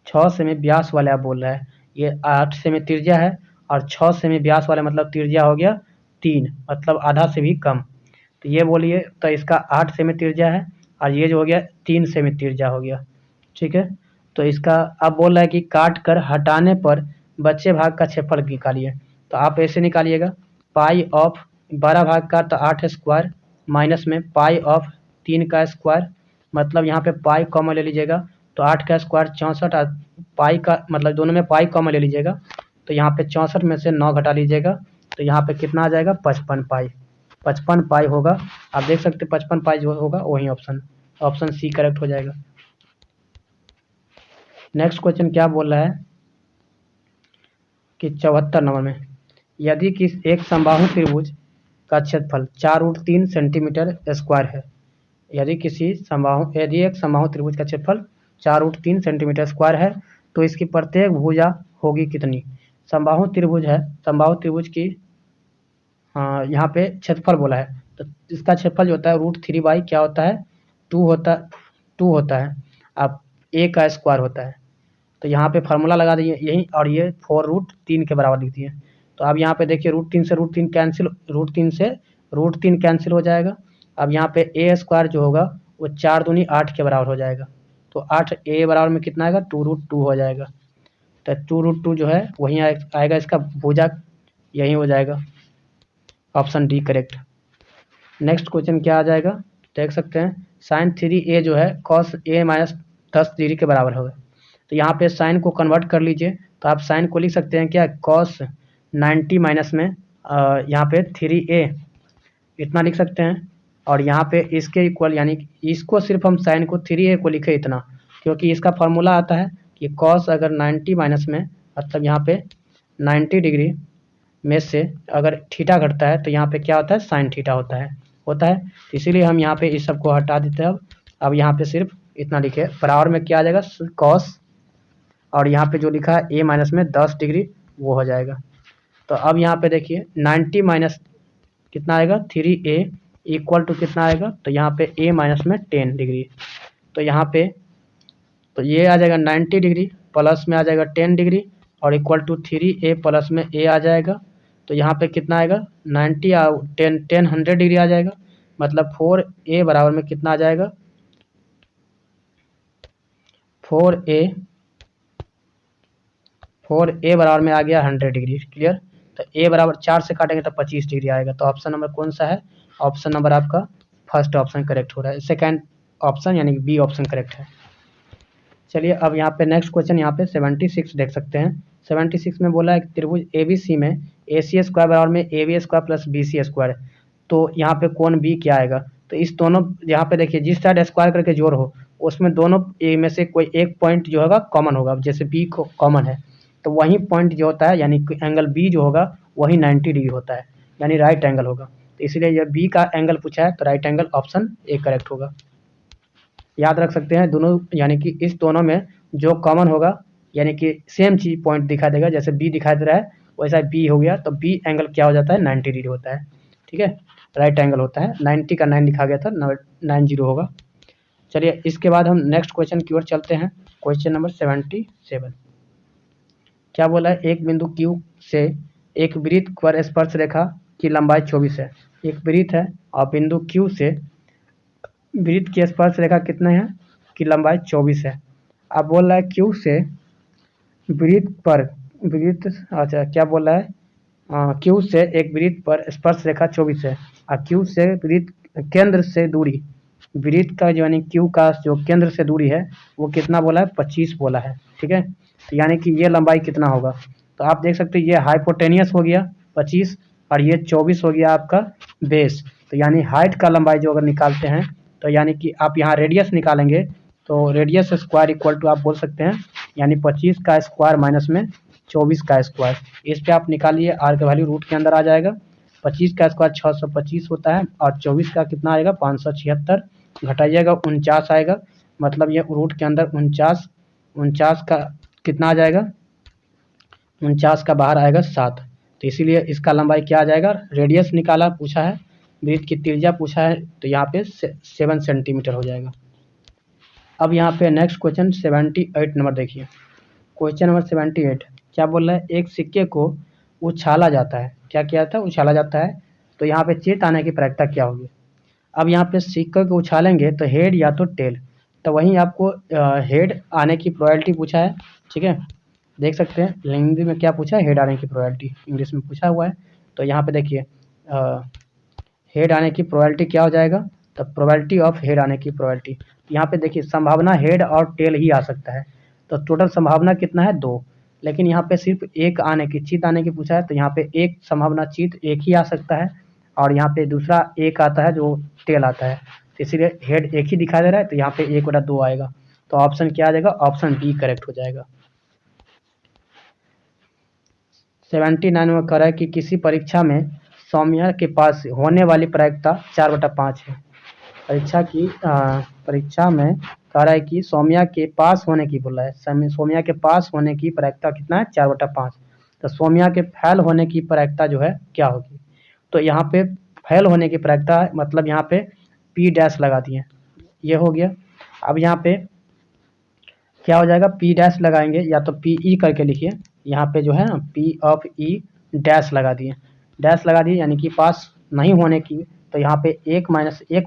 6 सेमी व्यास वाले आप बोल रहा है, ये 8 सेमी त्रिज्या है, और 6 सेमी व्यास वाले मतलब त्रिज्या हो गया 3, मतलब आधा से भी कम। तो ये बोलिए, तो इसका 8 सेमी त्रिज्या है, और ये जो हो गया 3 सेमी त्रिज्या हो गया, ठीक है। तो इसका अब बोल रहा है कि काट कर हटाने पर बचे भाग का क्षेत्रफल निकालिए। तो आप ऐसे निकालिएगा, पाई ऑफ बड़ा भाग का तो 8 स्क्वायर माइनस में पाई ऑफ 3 का स्क्वायर, मतलब यहाँ पे पाई कॉमन ले लीजिएगा, तो 8 का स्क्वायर 64, पाई का मतलब दोनों में पाई कॉमन ले लीजिएगा, तो यहाँ पे 64 में से 9 घटा लीजिएगा, तो यहाँ पे कितना आ जाएगा 55 पाई, 55 पाई होगा। आप देख सकते 55 पाई जो होगा वही ऑप्शन सी करेक्ट हो जाएगा। नेक्स्ट क्वेश्चन क्या बोल रहा है कि 74 नंबर में, यदि किस एक समबाहु त्रिभुज का क्षेत्रफल 4√3 सेंटीमीटर स्क्वायर है, यदि एक समबाहु त्रिभुज का क्षेत्रफल 4√3 सेंटीमीटर स्क्वायर है, तो इसकी प्रत्येक भुजा होगी कितनी। समबाहु त्रिभुज है, समबाहु त्रिभुज की यहाँ पे क्षेत्रफल बोला है, तो इसका क्षेत्रफल जो होता है √3 क्या होता है 2 होता है, अब a का स्क्वायर होता है। तो यहाँ पे फार्मूला लगा दिए यही, और ये 4√3 के बराबर लिखती है। तो अब यहाँ पे देखिए √3 से √3 कैंसिल हो जाएगा। अब यहाँ पे a स्क्वायर जो होगा वो 4 दूनी 8 के बराबर हो जाएगा, तो 8 a बराबर में कितना आएगा 2√2 हो जाएगा। तो 2√2 जो है वहीं आएगा, इसका भुजा यही हो जाएगा, option D correct. Next question क्या आ जाएगा देख सकते हैं, sin 3a जो है cos a - 10 डिग्री के बराबर होगा। तो यहाँ पे साइन को कन्वर्ट कर लीजिए, तो आप साइन को लिख सकते हैं क्या cos 90 माइनस में यहाँ पे 3a इतना लिख सकते हैं, और यहाँ पे इसके इक्वल यानी इसको सिर्फ हम साइन को 3a को लिखे इतना, क्योंकि इसका फार्मूला आता है कि cos अगर 90 माइनस में मतलब यहाँ पे 90 डिग्री में से अगर थीटा घटता है तो यहाँ पे क्या होता है साइन थीटा होता है। होता है। तो इसीलिए हम यहाँ पे इस सब को हटा देते हैं। अब यहाँ पे सिर्फ इतना लिखे, बराबर में क्या आ जाएगा कॉस, और यहाँ पे जो लिखा है ए माइनस में 10 डिग्री वो हो जाएगा। तो अब यहाँ पे देखिए 90 माइनस कितना आएगा 3a इक्वल टू कितना आएगा, तो यहाँ पे a माइनस में 10 डिग्री, तो यहाँ पे तो ये आ जाएगा 90 डिग्री प्लस में आ जाएगा 10 डिग्री और इक्वल टू 3a प्लस में a आ जाएगा। तो यहाँ पे कितना आएगा 90 और 10 100 डिग्री आ जाएगा, मतलब 4a बराबर में कितना आ जाएगा 4a बराबर में आ गया 100 डिग्री। क्लियर। तो a बराबर 4 से काटेंगे तो 25 डिग्री आएगा। तो ऑप्शन नंबर कौन सा है, ऑप्शन नंबर आपका फर्स्ट ऑप्शन करेक्ट हो रहा है, सेकंड ऑप्शन यानी बी ऑप्शन करेक्ट है। चलिए अब यहाँ पे नेक्स्ट क्वेश्चन यहाँ पे 76 देख सकते हैं। 76 में बोला है त्रिभुज ABC में AC स्क्वायर बराबर में AB square plus BC square, तो यहाँ पे कौन बी क्या आएगा। तो इस दोनों यहाँ पे देखिए जिस साइड स्क्वायर करके जोड़ हो उसमें दोनों ए में से कोई एक पॉइंट जो होगा कॉमन होगा, जैसे बी कॉमन है तो वही पॉइंट जो होता है यानी एंगल बी जो होगा वही 90 डिग्री होता है, यानी राइट एंगल होगा। तो इसलिए यह बी का एंगल पूछा है तो right angle option A correct होगा। याद रख सकते हैं दोनों, यानी कि इस दोनों में जो कॉमन होगा यानी कि सेम चीज पॉइंट दिखा देगा, जैसे बी दिखाई दे रहा है वैसा बी हो गया, तो बी एंगल क्या हो जाता है 90 डिग्री होता है। ठीक है, राइट एंगल होता है। 90 का 9 लिखा गया था, 90 होगा। चलिए इसके बाद हम नेक्स्ट क्वेश्चन की ओर चलते हैं। क्वेश्चन नंबर 77 क्या बोला है, एक बिंदु Q से एक वृत्त पर स्पर्श रेखा की लंबाई 24 है। एक वृत्त है और बिंदु Q से वृत्त की स्पर्श रेखा कितने हैं की लंबाई 24 है। अब बोल रहा है Q से वृत्त अच्छा क्या बोल रहा है, Q से एक वृत्त पर स्पर्श रेखा 24 है और Q से वृत्त केंद्र से दूरी, वृत्त का जो यानी Q का जो केंद्र से दूरी है वो कितना बोला है 25 बोला है। ठीक है, तो यानी कि ये लंबाई कितना होगा, तो आप देख सकते हैं ये हाइपोटेनियस हो गया 25 और ये 24 हो गया आपका बेस। तो यानी हाइट का लंबाई जो अगर निकालते हैं तो यानी कि आप यहाँ रेडियस निकालेंगे तो रेडियस स्क्वायर इक्वल टू आप बोल सकते हैं यानी 25 का स्क्वायर माइनस में 24 का स्क्वायर, इस पे आप निकालिए आर का वैल्यू रूट के अंदर आ जाएगा। 25 का स्क्वायर 625 होता है और 24 का कितना आएगा 576, घटाइएगा 49 आएगा, मतलब ये रूट के अंदर 49 का कितना आ जाएगा 49 का बाहर आएगा 7। तो इसीलिए इसका लंबाई क्या आ जाएगा, रेडियस निकाला पूछा है, वृत्त की त्रिज्या पूछा है तो यहाँ पे 7 सेंटीमीटर हो जाएगा। अब यहाँ पे नेक्स्ट क्वेश्चन 78 नंबर देखिए। क्वेश्चन नंबर 78 क्या बोल रहा है, एक सिक्के को उछाला जाता है, क्या किया था उछाला जाता है, तो यहाँ पे चित आने की प्रायिकता क्या होगी। अब यहाँ पे सिक्के को उछालेंगे तो हेड या तो टेल, तो वहीं आपको हेड आने की प्रोबेबिलिटी पूछा है। ठीक है, देख सकते हैं हिंदी में क्या पूछा है, हेड आने की प्रोबेबिलिटी, इंग्लिश में पूछा हुआ है। तो यहाँ पे देखिए हेड आने की प्रोबेबिलिटी क्या हो जाएगा, तो प्रोबेबिलिटी ऑफ हेड आने की प्रोबेबिलिटी, यहाँ पे देखिए संभावना हेड और टेल ही आ सकता है, तो टोटल संभावना कितना है 2, लेकिन यहाँ पे सिर्फ एक आने की चित आने की पूछा है तो यहाँ पे एक संभावना चित एक ही आ सकता है और यहाँ पे दूसरा एक आता है जो टेल आता है, तो इसीलिए हेड एक ही दिखाई दे रहा है तो यहाँ पे 1/2 आएगा। तो ऑप्शन क्या आ जाएगा, ऑप्शन बी करेक्ट हो जाएगा। 79 में कह रहा है कि किसी परीक्षा में सौम्या के पास होने वाली प्रायिकता 4/5 है। परीक्षा में कह रहा है कि सौम्या के पास होने की बोला है, सौम्या के पास होने की प्रायिकता कितना है 4/5, तो सौम्या के फेल होने की प्रायिकता जो है क्या होगी, तो यहाँ पे फेल होने की प्रायिकता मतलब यहाँ पे पी डैश लगा दिए, ये हो गया। अब यहाँ पे क्या हो जाएगा, पी डैश लगाएंगे या तो पी ई करके लिखिए, यहाँ पे जो है ना पी ऑफ ई डैश लगा दिए, डैश लगा दिए यानी कि पास नहीं होने की, तो यहाँ पे 1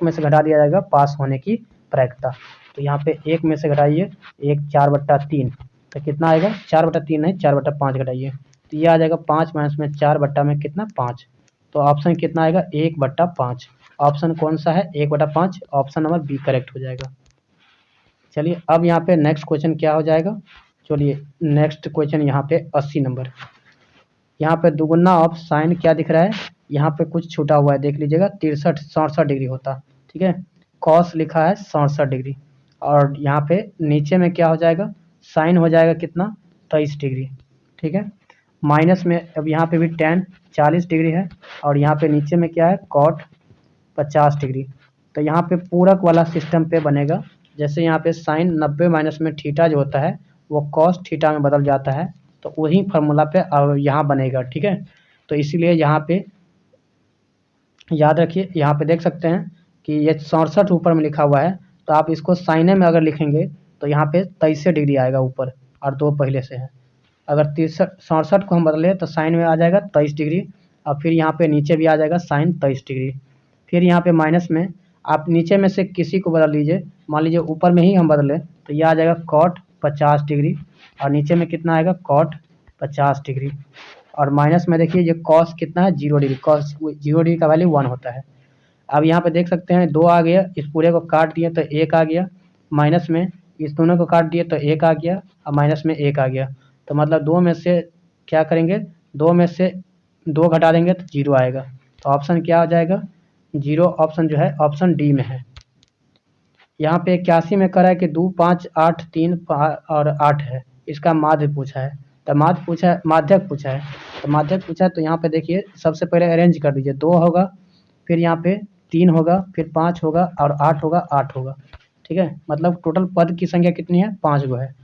में से घटा दिया जाएगा पास होने की प्रायिकता, तो यहाँ पे 1 में से घटाइए 1 4/3, तो कितना आएगा 4/3 नहीं 4/5 घटाइए, तो ये आ जाएगा 5 माइनस में 4 बट्टा में कितना 5, तो ऑप्शन कितना आएगा 1/5। ऑप्शन कौन सा है 1/5, ऑप्शन नंबर बी करेक्ट हो जाएगा। चलिए अब यहाँ पे नेक्स्ट क्वेश्चन क्या हो जाएगा, चलिए नेक्स्ट क्वेश्चन यहाँ पे 80 नंबर, यहाँ पे दुगुना ऑफ साइन क्या दिख रहा है, यहाँ पे कुछ छूटा हुआ है देख लीजिएगा 67 डिग्री होता। ठीक है, कॉस लिखा है 67 डिग्री और यहाँ पे नीचे में क्या हो जाएगा साइन हो जाएगा कितना 23 डिग्री। ठीक है, माइनस में अब यहाँ पे भी tan 40 डिग्री है और यहाँ पे नीचे में क्या है कॉट 50 डिग्री। तो यहाँ पे पूरक वाला सिस्टम पे बनेगा। जैसे यहाँ पे साइन 90 माइनस में थीटा जो होता है वो कॉस थीटा में बदल जाता है, तो वही फार्मूला पे यहाँ बनेगा। ठीक है, तो इसीलिए यहाँ पे याद रखिए, यहाँ पे देख सकते हैं कि ये 67 ऊपर में लिखा हुआ है, तो आप इसको साइने में अगर लिखेंगे तो यहाँ पे 23 डिग्री आएगा ऊपर, और 2 पहले से है। अगर 67 को हम बदले तो साइन में आ जाएगा 23 डिग्री, और फिर यहाँ पे नीचे भी आ जाएगा साइन 23 डिग्री। फिर यहाँ पे माइनस में आप नीचे में से किसी को बदल लीजिए, मान लीजिए ऊपर में ही हम बदलें तो ये आ जाएगा कॉट 50 डिग्री, और नीचे में कितना आएगा कॉट 50 डिग्री। और माइनस में देखिए ये कॉस कितना है 0 डिग्री, कॉस 0 डिग्री का वैल्यू 1 होता है। अब यहाँ पे देख सकते हैं 2 आ गया, इस पूरे को काट दिए तो 1 आ गया, माइनस में इस दोनों को काट दिए तो 1 आ गया, और माइनस में 1 आ गया। तो मतलब 2 में से क्या करेंगे, 2 में से 2 घटा देंगे तो 0 आएगा। तो ऑप्शन क्या आ जाएगा 0, ऑप्शन जो है ऑप्शन डी में है। यहाँ पे 81 में कर है कि 2 5 8 3 और 8 है, इसका माध्य पूछा है। तो माध्यक पूछा है, तो माध्यक पूछा है। तो यहाँ पे देखिए सबसे पहले अरेंज कर दीजिए, 2 होगा, फिर यहाँ पे 3 होगा, फिर 5 होगा, और 8 होगा, 8 होगा। ठीक है, मतलब टोटल पद की संख्या कितनी है 5 गो है।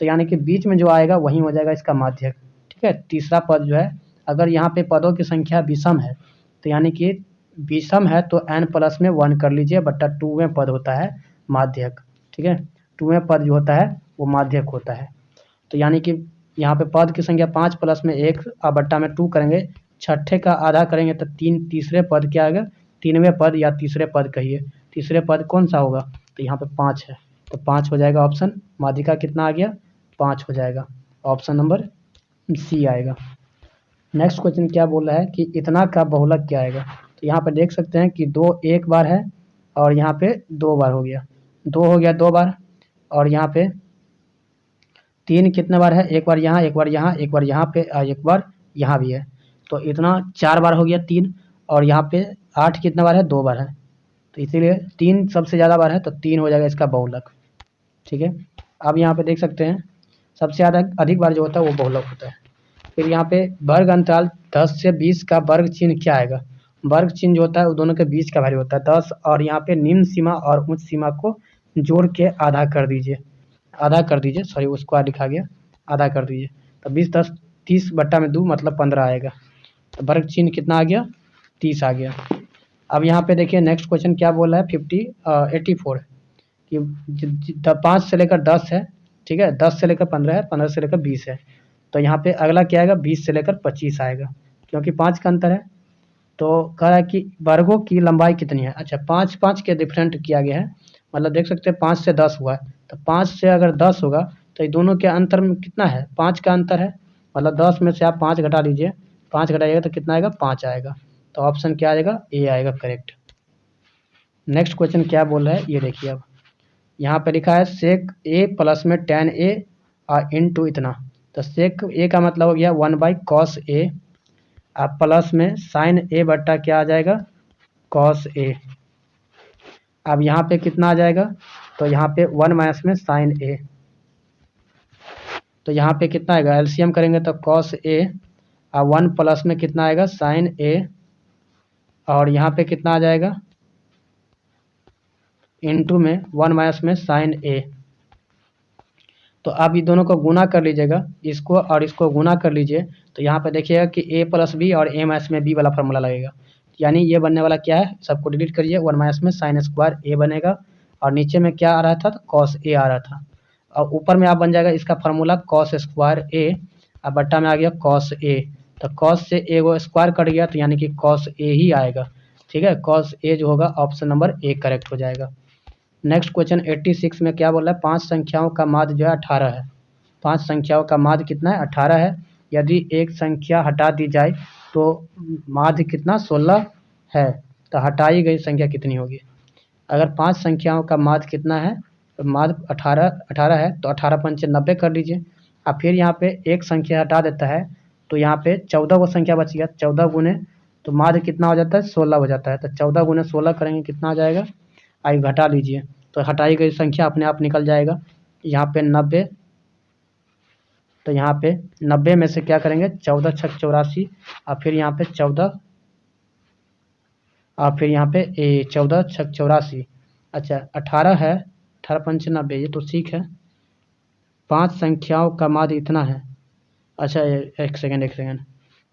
तो यानी कि बीच में जो आएगा वही हो जाएगा इसका माध्यक। ठीक है, तीसरा पद जो है, अगर यहाँ पे पदों की संख्या विषम है तो यानी कि विषम है तो n प्लस में 1 कर लीजिए, बट्टा 2वें पद होता है माध्यक। ठीक है, 2वें पद जो होता है वो माध्यक होता है। तो यानी कि यहाँ पे पद की संख्या 5 प्लस में 1 और बट्टा में 2 करेंगे, छठे का आधा करेंगे तो 3, तीसरे पद क्या आएगा 3वें पद या तीसरे पद कहिए, तीसरे पद कौन सा होगा, तो यहाँ पे 5 है, तो 5 हो जाएगा ऑप्शन। माध्यिका कितना आ गया 5 हो जाएगा, ऑप्शन नंबर सी आएगा। नेक्स्ट क्वेश्चन क्या बोल रहा है कि इतना का बहुलक क्या आएगा। तो यहाँ पे देख सकते हैं कि 2 एक बार है, और यहाँ पे 2 बार हो गया, 2 हो गया 2 बार, और यहाँ पे 3 कितने बार है, एक बार यहाँ, एक बार यहाँ, एक बार यहाँ पे, और एक बार यहाँ भी है। तो इतना 4 बार हो गया 3, और यहाँ पे 8 कितने बार है 2 बार है, तो इसीलिए 3 सबसे ज़्यादा बार है, तो 3 हो जाएगा इसका बहुलक। ठीक है, अब यहाँ पे देख सकते हैं सबसे ज़्यादा अधिक बार जो होता है वो बहुलक होता है। फिर यहाँ पे वर्ग अंतराल 10 से 20 का वर्ग चिन्ह क्या आएगा। वर्ग चिन्ह जो होता है वो दोनों के बीच का वैल्यू होता है 10, और यहाँ पे निम्न सीमा और उच्च सीमा को जोड़ के आधा कर दीजिए, सॉरी उसको लिखा गया, आधा कर दीजिए, तो 20 10 30 बट्टा में 2 मतलब 15 आएगा। तो वर्ग चिन्ह कितना आ गया 30 आ गया। अब यहाँ पे देखिए नेक्स्ट क्वेश्चन क्या बोल रहा है 84 कि 5 से लेकर 10 है। ठीक है, 10 से लेकर 15 है, 15 से लेकर 20 है। तो यहाँ पे अगला क्या आएगा 20 से लेकर 25 आएगा, क्योंकि 5 का अंतर है। तो कह रहा है कि वर्गों की लंबाई कितनी है। अच्छा, 5 के डिफरेंट किया गया है, मतलब देख सकते हैं 5 से 10 हुआ है, तो 5 से अगर 10 होगा तो ये दोनों के अंतर में कितना है 5 का अंतर है, मतलब 10 में से आप 5 घटा लीजिए, 5 घटाइएगा तो कितना आएगा 5 आएगा। तो ऑप्शन क्या आएगा ए आएगा करेक्ट। नेक्स्ट क्वेश्चन क्या बोल रहा है ये देखिए, अब यहाँ पे लिखा है सेक ए प्लस में tan a और इंटू इतना। तो सेक ए का मतलब हो गया 1/cos a, अब प्लस में साइन ए बट्टा क्या आ जाएगा cos a। अब यहाँ पे कितना आ जाएगा, तो यहाँ पे 1 माइनस में साइन a, तो यहाँ पे कितना आएगा एलसीएम करेंगे तो cos a, और 1 प्लस में कितना आएगा साइन a, और यहाँ पे कितना आ जाएगा इंटू में 1 माइनस में साइन a। तो आप ये दोनों को गुना कर लीजिएगा, इसको और इसको गुना कर लीजिए, तो यहाँ पे देखिएगा कि a प्लस बी और a माइनस में b वाला फार्मूला लगेगा। यानी ये बनने वाला क्या है, सबको डिलीट करिए, 1 माइनस में साइन स्क्वायर a बनेगा, और नीचे में क्या आ रहा था तो कॉस a आ रहा था, और ऊपर में आप बन जाएगा इसका फार्मूला कॉस स्क्वायर a, और बट्टा में आ गया कॉस a। तो कॉस से a को स्क्वायर कट गया, तो यानी कि कॉस a ही आएगा। ठीक है, कॉस a जो होगा ऑप्शन नंबर ए करेक्ट हो जाएगा। नेक्स्ट क्वेश्चन 86 में क्या बोल रहा है 5 संख्याओं का माध्य जो है 18 है। 5 संख्याओं का माध्य कितना है 18 है। यदि एक संख्या हटा दी जाए तो माध्य कितना 16 है, तो हटाई गई संख्या कितनी होगी। अगर 5 संख्याओं का माध्य कितना है, तो माध्य 18 है, तो 18 पंचे 90 कर लीजिए। अब फिर यहाँ पे एक संख्या हटा देता है तो यहाँ पे 14 को संख्या बच गया, 14 गुने तो माध्य कितना हो जाता है 16 हो जाता है, तो 14 गुने 16 करेंगे कितना आ जाएगा, आइए घटा लीजिए, तो हटाई गई संख्या अपने आप निकल जाएगा। यहाँ पे 90, तो यहाँ पे 90 में से क्या करेंगे 14 छक 84, और फिर यहाँ पे 14 और फिर यहाँ पे 14 छक 84। अच्छा 18 है, 18 पंच 90, ये तो ठीक है। 5 संख्याओं का माध्य इतना है। अच्छा एक सेकेंड,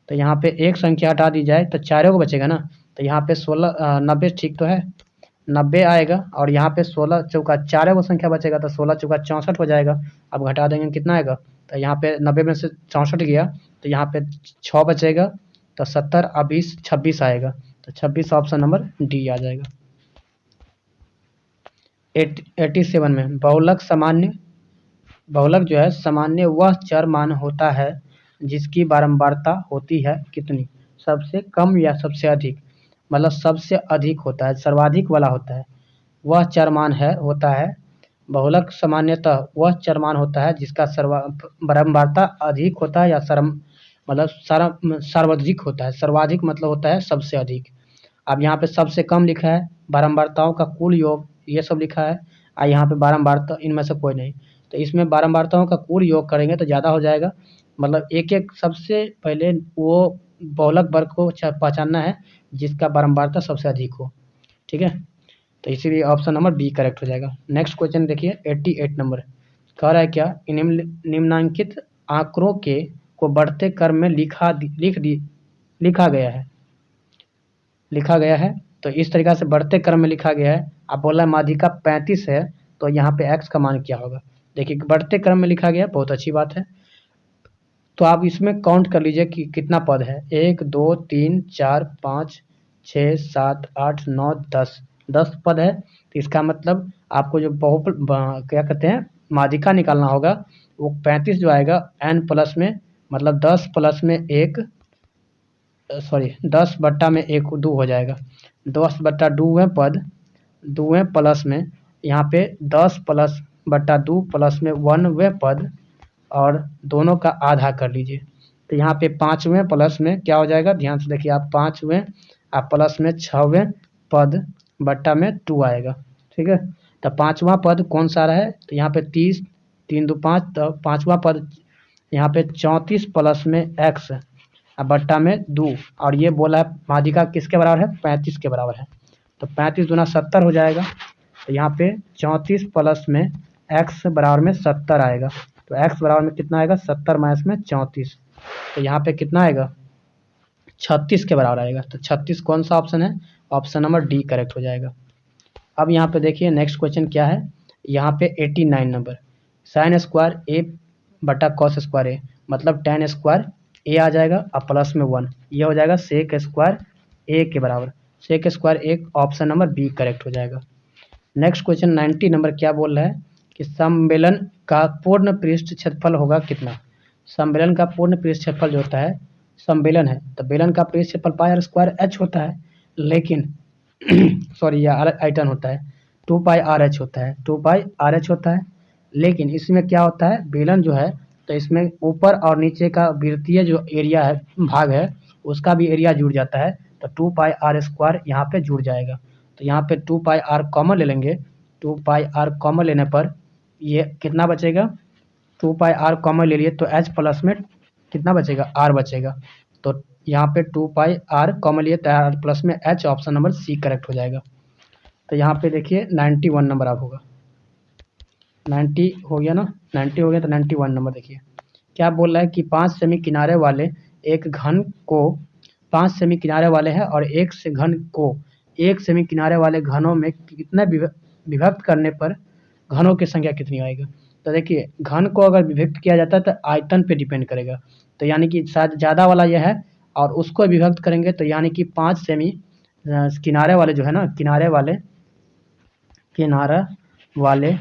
तो यहाँ पे एक संख्या हटा दी जाए तो चारों को बचेगा ना। तो यहाँ पे 16 90 ठीक तो है, 90 आएगा। और यहाँ पे 16 चौका चारों को संख्या बचेगा तो 16 चौका 64 हो जाएगा। अब घटा देंगे कितना आएगा, तो यहाँ पे 90 में से 64 गया तो यहाँ पे 6 बचेगा, तो 70 और 20 26 आएगा। तो 26 ऑप्शन नंबर डी आ जाएगा। 87 में बहुलक जो है सामान्य वह चर मान होता है जिसकी बारंबारता होती है कितनी, सबसे कम या सबसे अधिक। मतलब सबसे अधिक होता है, सर्वाधिक वाला होता है, वह चर मान होता है। बहुलक सामान्यतः वह चर मान होता है जिसका बारंबारता अधिक होता है या मतलब सर्वाधिक होता है। सर्वाधिक मतलब होता है सबसे अधिक। अब यहाँ पे सबसे कम लिखा है, बारंबारताओं का कुल योग ये सब लिखा है, और यहाँ पे बारंबारता इनमें से कोई नहीं। तो इसमें बारंबारताओं का कुल योग करेंगे तो ज़्यादा हो जाएगा। मतलब एक सबसे पहले वो बहुलक वर्ग को पहचानना है जिसका बारंबारता सबसे अधिक हो। ठीक है, तो इसीलिए ऑप्शन नंबर बी करेक्ट हो जाएगा। नेक्स्ट क्वेश्चन देखिए 88 नंबर कह रहा है क्या, निम्नांकित आंकड़ों के को बढ़ते क्रम में लिखा गया है। तो इस तरीक़ा से बढ़ते क्रम में लिखा गया है। अब बोला माध्यिका 35 है, तो यहाँ पे x का मान क्या होगा। देखिए बढ़ते क्रम में लिखा गया, बहुत अच्छी बात है। तो आप इसमें काउंट कर लीजिए कि कितना पद है, 1 2 3 4 5 6 7 8 9 10 पद है। तो इसका मतलब आपको जो क्या कहते हैं माध्यिका निकालना होगा, वो 35 जो आएगा n प्लस में, मतलब 10 प्लस में 1 10 बट्टा में 1 2 हो जाएगा। 10 बट्टा 2वें पद 2वें प्लस में यहाँ पे 10 प्लस बट्टा 2 प्लस में 1वें पद, और दोनों का आधा कर लीजिए। तो यहाँ पे 5वें प्लस में क्या हो जाएगा, ध्यान से देखिए आप, 5वें आप प्लस में 6वें पद बट्टा में 2 आएगा। ठीक है, तो 5वां पद कौन सा रहा है, तो यहाँ पे 30 3 2 5, तो 5वां पद यहाँ पे 34 प्लस में x बट्टा में 2, और ये बोला है माध्यिका किसके बराबर है, 35 के बराबर है। तो 35 दूना 70 हो जाएगा। तो यहाँ पे 34 प्लस में x बराबर में 70 आएगा। तो x बराबर में कितना आएगा, 70 माइनस में 34, तो यहाँ पे कितना आएगा 36 के बराबर आएगा। तो 36 कौन सा ऑप्शन है, ऑप्शन नंबर डी करेक्ट हो जाएगा। अब यहाँ पे देखिए नेक्स्ट क्वेश्चन क्या है, यहाँ पे 89 नंबर साइन स्क्वायर ए बटा कॉस स्क्वायर ए, मतलब tan स्क्वायर ए आ जाएगा और प्लस में 1, ये हो जाएगा सेक स्क्वायर ए के बराबर। Sec square A option number B correct हो जाएगा। नेक्स्ट क्वेश्चन 90 नंबर क्या बोल रहा है कि सम्मेलन का पूर्ण पृष्ठ क्षेत्रफल होगा कितना। सम्मेलन का पूर्ण पृष्ठ क्षेत्रफल जो होता है, सम्मेलन है तो बेलन का पृष्ठ क्षेत्रफल पाई आर स्क्वायर एच होता है, लेकिन सॉरी यह आयतन होता है 2 पाई आर एच होता है, 2 पाई आर एच होता है। लेकिन इसमें क्या होता है, बेलन जो है तो इसमें ऊपर और नीचे का वृत्तीय जो एरिया है भाग है उसका भी एरिया जुड़ जाता है, तो 2 पाई आर स्क्वायर यहाँ पे जुड़ जाएगा। तो यहाँ पे 2 पाई आर कॉमन ले लेंगे, 2 पाई आर कॉमन लेने पर ये कितना बचेगा, 2 पाई आर कॉमन ले लिए तो एच प्लस में कितना बचेगा, आर बचेगा। तो यहाँ पे 2 पाई आर कॉमन लिए तो आर प्लस में H, option number C correct हो जाएगा। तो यहाँ पे देखिए 91 नंबर आप होगा, 90 हो गया ना, 90 हो गया तो 91 नंबर देखिए क्या बोल रहा है कि 5 सेमी किनारे वाले एक घन को 5 सेमी किनारे वाले हैं और एक से घन को 1 सेमी किनारे वाले घनों में कितना विभक्त करने पर घनों की संख्या कितनी आएगी। तो देखिए घन को अगर विभक्त किया जाता है तो आयतन पे डिपेंड करेगा, तो यानी कि शायद ज़्यादा वाला यह है, और उसको विभक्त करेंगे तो यानी कि 5 सेमी किनारे वाले जो है ना, किनारे वाले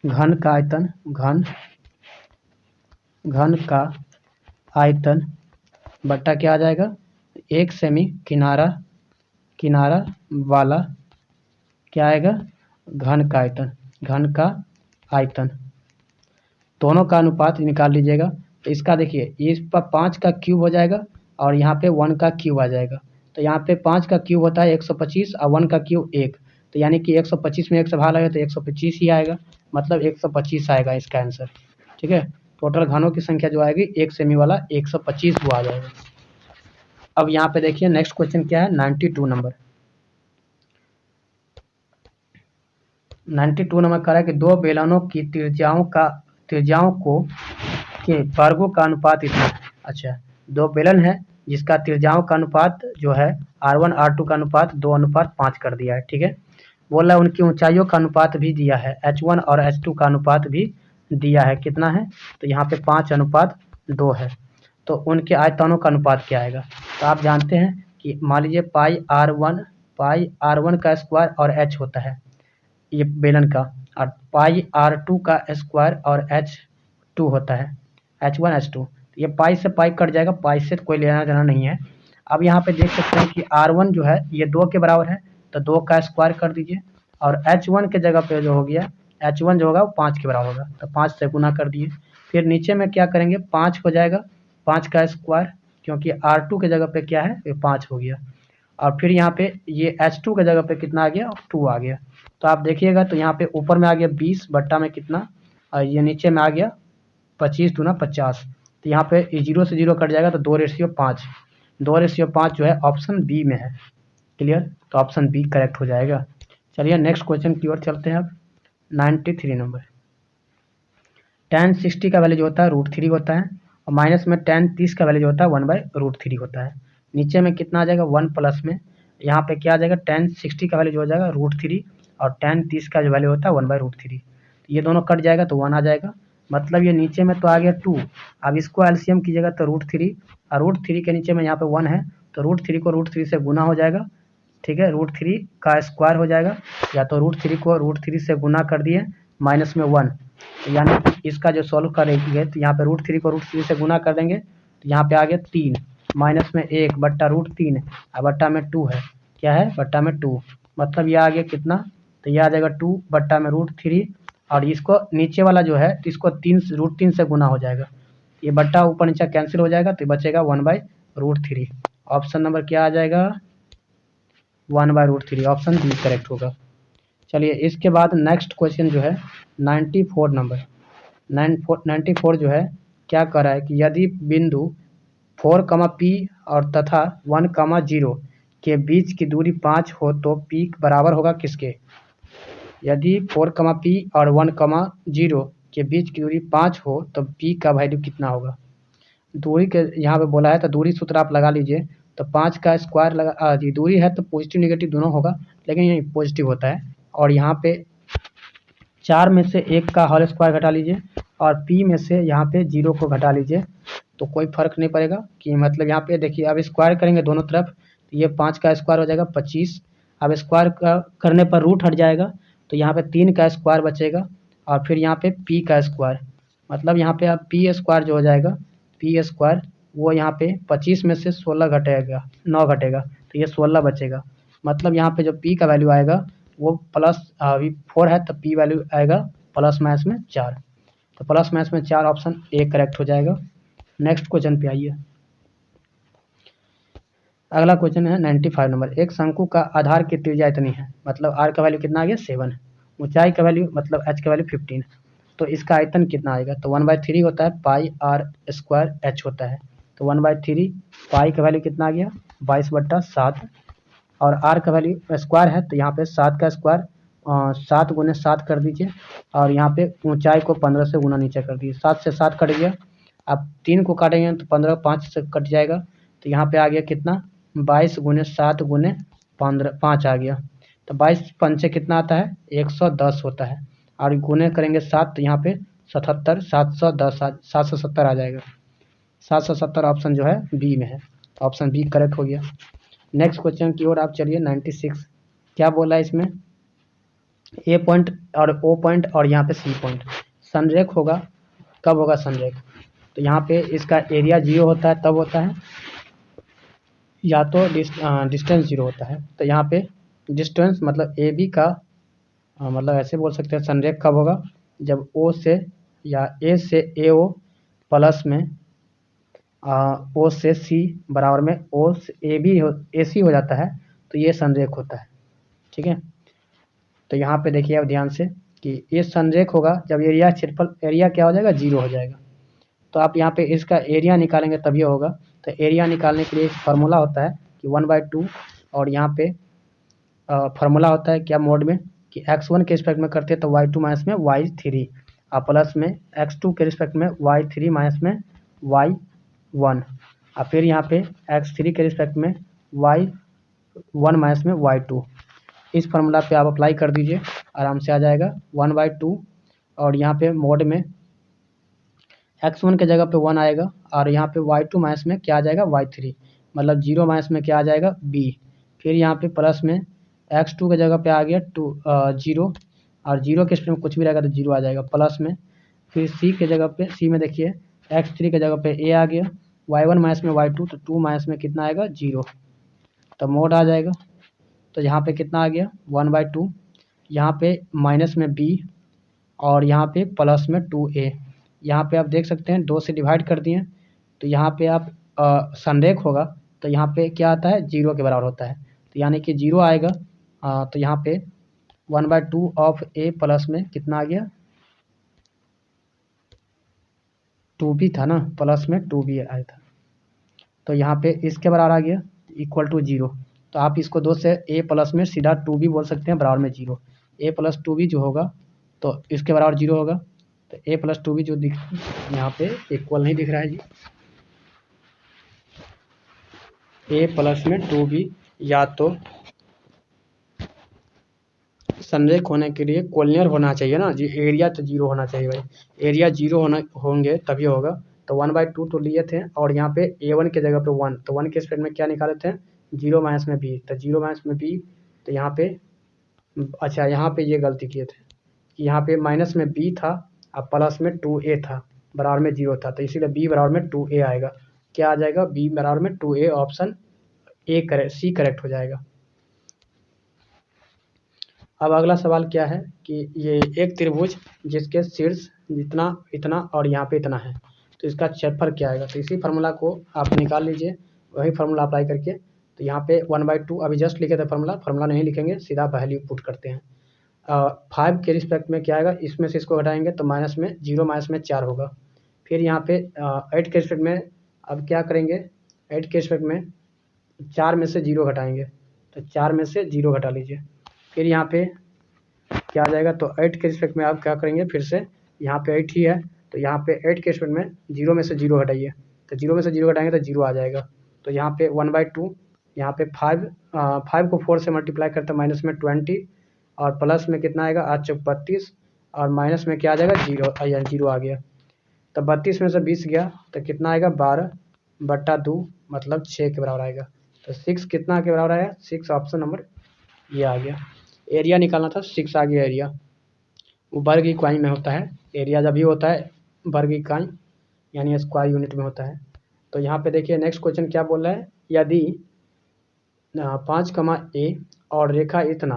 घन का आयतन बट्टा क्या आ जाएगा, 1 सेमी किनारा वाला क्या आएगा, घन का आयतन दोनों का अनुपात निकाल लीजिएगा। तो इसका देखिए इस पर 5 का क्यूब हो जाएगा और यहाँ पे 1 का क्यूब आ जाएगा। तो यहाँ पे 5 का क्यूब होता है 125 और 1 का क्यूब 1, तो यानी कि 125 में 1 से भाग लगेगा तो 125 ही आएगा, मतलब 125 आएगा इसका आंसर। ठीक है, टोटल घनों की संख्या जो आएगी 1 सेमी वाला 125 वो आ जाएगा। अब यहाँ पे देखिए नेक्स्ट क्वेश्चन क्या है, 92 नंबर। 92 नंबर कह रहा है कि दो बेलनों की त्रिज्याओं को के वर्गों का अनुपात इतना है। अच्छा, दो बेलन है जिसका त्रिज्याओं का अनुपात जो है R1 R2 का अनुपात 2:5 कर दिया है, ठीक है। बोला है उनकी ऊंचाइयों का अनुपात भी दिया है, H1 और H2 का अनुपात भी दिया है, कितना है, तो यहाँ पे 5:2 है। तो उनके आयतनों का अनुपात क्या आएगा, तो आप जानते हैं कि मान लीजिए पाई R1 का स्क्वायर और H होता है ये बेलन का, और पाई R2 का स्क्वायर और H2 होता है, H1 H2। ये पाई से पाई कट जाएगा, पाई से कोई लेना देना नहीं है। अब यहाँ पे देख सकते हैं कि R1 जो है ये 2 के बराबर है, तो 2 का स्क्वायर कर दीजिए, और H1 के जगह पे जो हो गया, H1 जो होगा वो 5 के बराबर होगा, तो 5 से गुना कर दिए। फिर नीचे में क्या करेंगे, 5 हो जाएगा, 5 का स्क्वायर, क्योंकि R2 के जगह पे क्या है, ये 5 हो गया। और फिर यहाँ पे ये H2 के जगह पे कितना आ गया, 2 आ गया। तो आप देखिएगा तो यहाँ पे ऊपर में आ गया 20 बट्टा में कितना, और ये नीचे में आ गया 25 दूना 50। तो यहाँ पे 0 से 0 कट जाएगा, तो 2:5, 2:5 जो है ऑप्शन बी में है। क्लियर, तो ऑप्शन बी करेक्ट हो जाएगा। चलिए नेक्स्ट क्वेश्चन की ओर चलते हैं अब। 93 नंबर। tan 60 का वैल्यू जो होता है √3 होता है, और माइनस में tan 30 का वैल्यू जो होता है 1/√3 होता है। नीचे में कितना आ जाएगा, 1 प्लस में यहाँ पे क्या आ जाएगा, tan 60 का वैल्यू जो हो जाएगा √3, और tan 30 का जो वैल्यू होता है 1/√3। ये दोनों कट जाएगा तो 1 आ जाएगा, मतलब ये नीचे में तो आ गया 2। अब इसको एलसीएम कीजिएगा तो √3, और √3 के नीचे में यहाँ पे 1 है, तो √3 को √3 से गुना हो जाएगा, ठीक है, √3 का स्क्वायर हो जाएगा, या तो √3 को √3 से गुना कर दिए माइनस में 1, यानी इसका जो सॉल्व करेंगे तो यहाँ पे √3 को √3 से गुना कर देंगे, तो यहाँ पे आ गया 3, माइनस में 1 बट्टा √3, और बट्टा में 2 है, क्या है, बट्टा में 2, मतलब ये आ गया कितना, तो ये आ जाएगा 2 बट्टा में √3, और इसको नीचे वाला जो है तो इसको √3 से गुना हो जाएगा, ये बट्टा ऊपर नीचे कैंसिल हो जाएगा, तो बचेगा 1/√3। ऑप्शन नंबर क्या आ जाएगा, 1/√3, ऑप्शन बी करेक्ट होगा। चलिए इसके बाद नेक्स्ट क्वेश्चन जो है 94 नंबर। 94 जो है क्या कर रहा है कि यदि बिंदु 4, P और तथा 1, 0 के बीच की दूरी 5 हो तो P बराबर होगा किसके। यदि 4, P और 1, 0 के बीच की दूरी 5 हो तो P का वैल्यू कितना होगा। दूरी के यहाँ पे बोला है तो दूरी सूत्र आप लगा लीजिए, तो 5 का स्क्वायर लगा, दूरी है तो पॉजिटिव निगेटिव दोनों होगा, लेकिन ये पॉजिटिव होता है, और यहाँ पे 4 में से 1 का होल स्क्वायर घटा लीजिए, और P में से यहाँ पे 0 को घटा लीजिए, तो कोई फर्क नहीं पड़ेगा कि मतलब यहाँ पे देखिए अब स्क्वायर करेंगे दोनों तरफ, तो ये 5 का स्क्वायर हो जाएगा 25, अब स्क्वायर करने पर रूट हट जाएगा, तो यहाँ पे 3 का स्क्वायर बचेगा, और फिर यहाँ पे P का स्क्वायर, मतलब यहाँ पे अब P स्क्वायर जो हो जाएगा, P स्क्वायर वो यहाँ पे 25 में से 16 घटेगा, 9 घटेगा, तो ये 16 बचेगा, मतलब यहाँ पे जो P का वैल्यू आएगा वो प्लस, अभी 4 है तो P वैल्यू आएगा प्लस माइनस में 4, तो प्लस माइनस में 4, ऑप्शन ए करेक्ट हो जाएगा। नेक्स्ट क्वेश्चन पे आइए। अगला क्वेश्चन है 95 नंबर। एक शंकु का आधार की त्रिज्या इतनी है, मतलब r का वैल्यू कितना आ गया 7, ऊंचाई का वैल्यू मतलब h का वैल्यू 15, तो इसका आयतन कितना आएगा, तो 1/3 होता है पाई r² h होता है, तो 1/3 पाई का वैल्यू कितना आ गया 22/7, और r का वैल्यू स्क्वायर है, तो यहाँ पे 7 का स्क्वायर 7 गुने 7 कर दीजिए, और यहाँ पे ऊंचाई को 15 से गुना नीचे कर दीजिए, 7 से 7 कट गया, अब 3 को काटेंगे तो 15 5 से कट जाएगा, तो यहाँ पे आ गया कितना 22 गुने 7 गुने 15 5 आ गया, तो 22 पंचे कितना आता है 110 होता है, और गुने करेंगे 7 तो यहाँ पे 77 710 770 आ जाएगा, 770 ऑप्शन जो है बी में है, ऑप्शन बी करेक्ट हो गया। नेक्स्ट क्वेश्चन की ओर आप चलिए। 96 क्या बोला है इसमें, ए पॉइंट और ओ पॉइंट और यहाँ पे सी पॉइंट संरेख होगा, कब होगा संरेख, तो यहाँ पे इसका एरिया 0 होता है तब होता है, या तो डिस्टेंस 0 होता है, तो यहाँ पे डिस्टेंस मतलब ए बी का मतलब ऐसे बोल सकते हैं संरेख कब होगा, जब ओ से या ए से ए ओ प्लस में ओ से सी बराबर में ओ से ए बी ए सी हो जाता है, तो ये संरेख होता है, ठीक है। तो यहाँ पे देखिए अब ध्यान से कि ये संरेख होगा जब एरिया क्षेत्रफल एरिया क्या हो जाएगा 0 हो जाएगा, तो आप यहाँ पे इसका एरिया निकालेंगे तभी होगा, तो एरिया निकालने के लिए एक फार्मूला होता है कि 1/2 और यहाँ पे फार्मूला होता है क्या मोड में कि x1 के रिस्पेक्ट में करते हैं तो y2 माइनस में y3 और प्लस में x2 के रिस्पेक्ट में y3 माइनस में y1 और फिर यहाँ पे x3 के रिस्पेक्ट में y1 माइनस में y2। इस फार्मूला पे आप अप्लाई कर दीजिए, आराम से आ जाएगा 1/2 और यहाँ पे मोड में x1 के जगह पे 1 आएगा और यहाँ पे y2 माइनस में क्या आ जाएगा y3, मतलब 0 माइनस में क्या आ जाएगा b। फिर यहाँ पे प्लस में x2 के जगह पे आ गया 0 और 0 के स्पेस में कुछ भी रहेगा तो 0 आ जाएगा प्लस में। फिर c के जगह पे c में देखिए x3 के जगह पे a आ गया, y1 माइनस में y2 तो 2 माइनस में कितना आएगा 0, तो मोड आ जाएगा। तो यहाँ पे कितना आ गया 1/2, यहाँ पे माइनस में b और यहाँ पे प्लस में 2a। यहाँ पे आप देख सकते हैं 2 से डिवाइड कर दिए तो यहाँ पे आप संरेख होगा तो यहाँ पे क्या आता है 0 के बराबर होता है, तो यानी कि 0 आएगा। तो यहाँ पे 1/2 ऑफ a प्लस में कितना आ गया 2b था ना, प्लस में 2b आया था, तो यहाँ पे इसके बराबर आ गया इक्वल टू 0। तो आप इसको 2 से a प्लस में सीधा 2b बोल सकते हैं बराबर में 0। a प्लस 2b जो होगा तो इसके बराबर 0 होगा, तो a प्लस 2b जो दिख यहाँ पे इक्वल नहीं दिख रहा है जी, a प्लस में 2b या तो संरेख होने के लिए कोलिनियर होना चाहिए ना जी, एरिया तो 0 होना चाहिए भाई, एरिया 0 होंगे तभी होगा। तो 1/2 तो लिए थे और यहाँ पे a1 के जगह पे 1, तो 1 के स्पेस में क्या निकाले थे 0 माइनस में b, तो 0 माइनस में b तो यहाँ पे अच्छा यहाँ पे ये गलती किए थे कि यहाँ पे माइनस में b था और प्लस में 2a था, बराबर में 0 था, तो इसीलिए b बराबर में 2a आएगा। क्या आ जाएगा b बराबर में 2a, option A correct, C correct हो जाएगा। अब अगला सवाल क्या है कि ये एक त्रिभुज जिसके शीर्ष इतना इतना और यहाँ पे इतना है तो इसका क्षेत्रफल क्या आएगा, तो इसी फार्मूला को आप निकाल लीजिए, वही फार्मूला अप्लाई करके। तो यहाँ पे 1/2 अभी जस्ट लिखे थे फार्मूला नहीं लिखेंगे, सीधा वैल्यू पुट करते हैं। 5 के रिस्पेक्ट में क्या आएगा, इसमें से इसको घटाएंगे तो माइनस में 0 माइनस में 4 होगा। फिर यहाँ पे 8 के रिस्पेक्ट में अब क्या करेंगे, 8 के रिस्पेक्ट में 4 में से 0 घटाएंगे, तो 4 में से 0 घटा लीजिए। फिर यहाँ पे क्या आ जाएगा, तो 8 के रिस्पेक्ट में आप क्या करेंगे, फिर से यहाँ पे 8 ही है तो यहाँ पे 8 के रिस्पेक्ट में 0 में से 0 घटाइए, तो 0 में से 0 घटाएंगे तो 0 आ जाएगा। तो यहाँ पे 1/2, यहाँ पे 5 को 4 से मल्टीप्लाई करते हैं माइनस में 20 और प्लस में कितना आएगा 8 चौक 32 और माइनस में क्या आ जाएगा 0 आ गया। तो 32 में से 20 गया तो कितना आएगा 12/2 मतलब 6 के बराबर आएगा। तो 6 कितना के बराबर आया 6, ऑप्शन नंबर ये आ गया। एरिया निकालना था 6 आ गया एरिया, वो वर्ग इकाई में होता है, एरिया जब भी होता है वर्ग इकाई यानी स्क्वायर यूनिट में होता है। तो यहाँ पे देखिए नेक्स्ट क्वेश्चन क्या बोल रहा है, यदि 5, a और रेखा इतना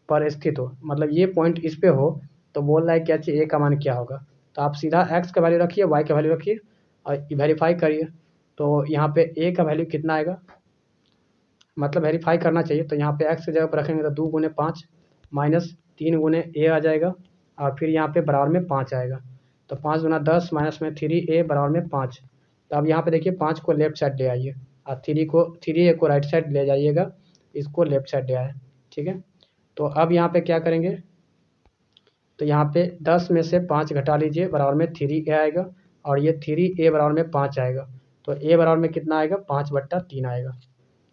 पर स्थित हो, मतलब ये पॉइंट इस पे हो तो बोल रहा है क्या चाहिए a का मान क्या होगा। तो आप सीधा x का वैल्यू रखिए, y का वैल्यू रखिए और वेरीफाई करिए। तो यहाँ पे a का वैल्यू कितना आएगा, मतलब वेरीफाई करना चाहिए, तो यहाँ पे x की जगह पर रखेंगे तो 2 गुने 5 माइनस 3 गुने a आ जाएगा और फिर यहाँ पे बराबर में 5 आएगा, तो 5 गुना 10 माइनस में 3a बराबर में 5। तो अब यहाँ पे देखिए 5 को लेफ्ट साइड ले आइए और 3a को राइट साइड ले जाइएगा, इसको लेफ्ट साइड ले आए, ठीक है। तो अब यहाँ पे क्या करेंगे, तो यहाँ पे 10 में से 5 घटा लीजिए बराबर में 3a आएगा और ये 3a बराबर में 5 आएगा, तो a बराबर में कितना आएगा 5/3 आएगा।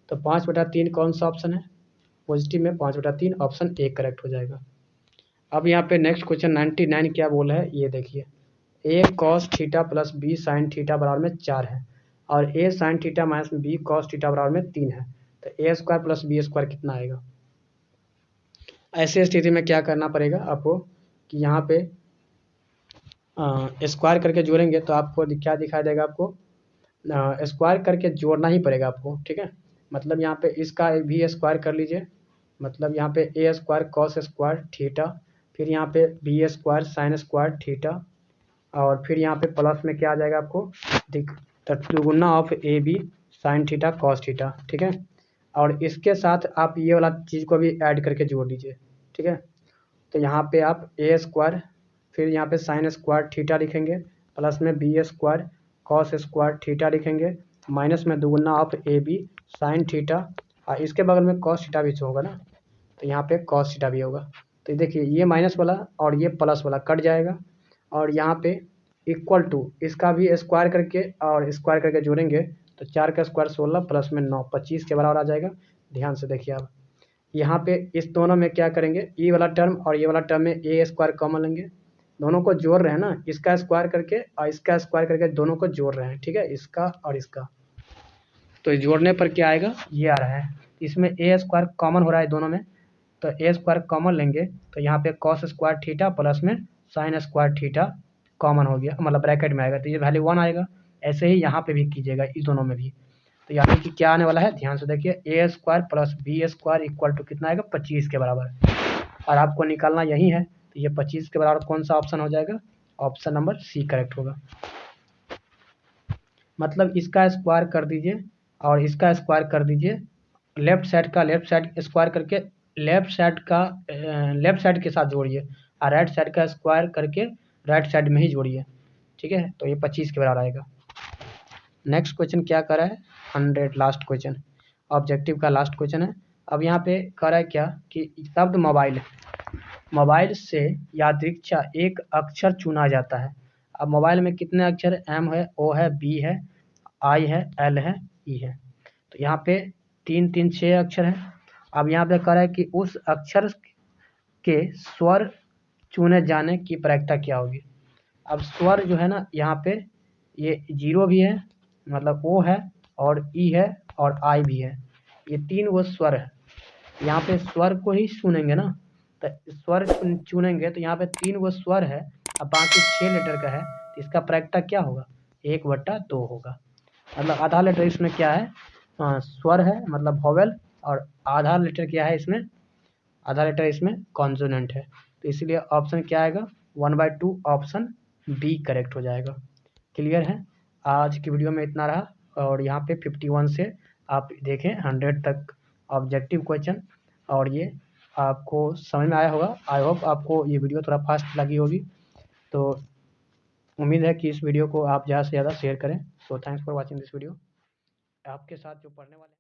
तो 5/3 कौन सा ऑप्शन है, पॉजिटिव में 5/3, ऑप्शन ए करेक्ट हो जाएगा। अब यहाँ पे नेक्स्ट क्वेश्चन 99 क्या बोला है ये देखिए, a cos theta plus b sine theta बराबर में 4 है और a sine theta minus b cos theta बराबर में 3 है, तो a square plus b square कितना आएगा। ऐसी स्थिति में क्या करना पड़ेगा आपको कि यहाँ पे स्क्वायर करके जोड़ेंगे तो आपको क्या दिखाई देगा, आपको स्क्वायर करके जोड़ना ही पड़ेगा आपको, ठीक है। मतलब यहाँ पे इसका भी स्क्वायर कर लीजिए, मतलब यहाँ पे a square cos square theta, फिर यहाँ पे b square sine square theta और फिर यहाँ पे प्लस में क्या आ जाएगा आपको दुगुना of A B sine theta cos theta, ठीक है। और इसके साथ आप ये वाला चीज़ को भी ऐड करके जोड़ लीजिए, ठीक है। तो यहाँ पे आप a स्क्वायर फिर यहाँ पे साइन स्क्वायर थीटा लिखेंगे प्लस में b square cos square theta लिखेंगे माइनस में दुगुना of A B sine theta, और इसके बगल में कॉस थीटा भी होगा ना, तो यहाँ पे कॉस थीटा भी होगा। तो देखिए ये माइनस वाला और ये प्लस वाला कट जाएगा, और यहाँ पे इक्वल टू इसका भी स्क्वायर करके और स्क्वायर करके जोड़ेंगे तो 4 का स्क्वायर 16 प्लस में 9 25 के बराबर आ जाएगा। ध्यान से देखिए आप यहाँ पे इस दोनों में क्या करेंगे, ई वाला टर्म और ये वाला टर्म में ए स्क्वायर कॉमन लेंगे, दोनों को जोड़ रहे हैं ना, इसका स्क्वायर करके और इसका स्क्वायर करके दोनों को जोड़ रहे हैं, ठीक है, इसका और इसका। तो जोड़ने पर क्या आएगा, ये आ रहा है, इसमें ए स्क्वायर कॉमन हो रहा है दोनों में, तो ए स्क्वायर कॉमन लेंगे तो यहाँ पे कॉस स्क्वायर थीटा प्लस में साइन स्क्वायर थीटा कॉमन हो गया, मतलब ब्रैकेट में आएगा, तो ये वैल्यू 1 आएगा। ऐसे ही यहाँ पे भी कीजिएगा इस दोनों में भी। तो यानी कि क्या आने वाला है, ध्यान से देखिए, A square plus B square equal to कितना आएगा, 25 के बराबर। और आपको निकालना यही है, तो ये 25 के बराबर कौन सा ऑप्शन हो जाएगा, ऑप्शन नंबर सी करेक्ट होगा। मतलब इसका स्क्वायर कर दीजिए और इसका स्क्वायर कर दीजिए, लेफ्ट साइड का लेफ्ट साइड स्क्वायर करके लेफ्ट साइड के साथ जोड़िए, और राइट साइड का स्क्वायर करके राइट साइड में ही जोड़िए, ठीक है। तो ये 25 के बराबर आएगा। नेक्स्ट क्वेश्चन क्या कर रहा है, 100, लास्ट क्वेश्चन, ऑब्जेक्टिव का लास्ट क्वेश्चन है। अब यहाँ पे कर रहा है क्या कि शब्द मोबाइल से यादृच्छा एक अक्षर चुना जाता है। अब मोबाइल में कितने अक्षर है, एम है, ओ है, बी है, आई है, एल है, ई है। तो यहाँ पे 3 3 6 अक्षर हैं। अब यहाँ पे कह रहा है कि उस अक्षर के स्वर चुने जाने की प्रायिकता क्या होगी। अब स्वर जो है ना, यहाँ पे ये 0 भी है, मतलब ओ है, और ई है, और आई भी है, ये 3 वो स्वर है। यहाँ पे स्वर को ही चुनेंगे ना, तो स्वर चुनेंगे तो यहाँ पे 3 वो स्वर है, अब बाकी 6 लेटर का है, तो इसका प्रायिकता क्या होगा, 1/2 होगा। मतलब आधा लेटर इसमें क्या है, स्वर है, मतलब वोवेल, और आधा लेटर क्या है इसमें, आधा लेटर इसमें कॉन्सोनेंट है। तो इसलिए ऑप्शन क्या आएगा, 1/2 ऑप्शन बी करेक्ट हो जाएगा। क्लियर है। आज की वीडियो में इतना रहा, और यहाँ पे 51 से आप देखें 100 तक ऑब्जेक्टिव क्वेश्चन, और ये आपको समझ में आया होगा। आई होप आपको ये वीडियो थोड़ा फास्ट लगी होगी। तो उम्मीद है कि इस वीडियो को आप ज़्यादा से ज़्यादा शेयर करें। So thanks for watching this video. आपके साथ जो पढ़ने वाले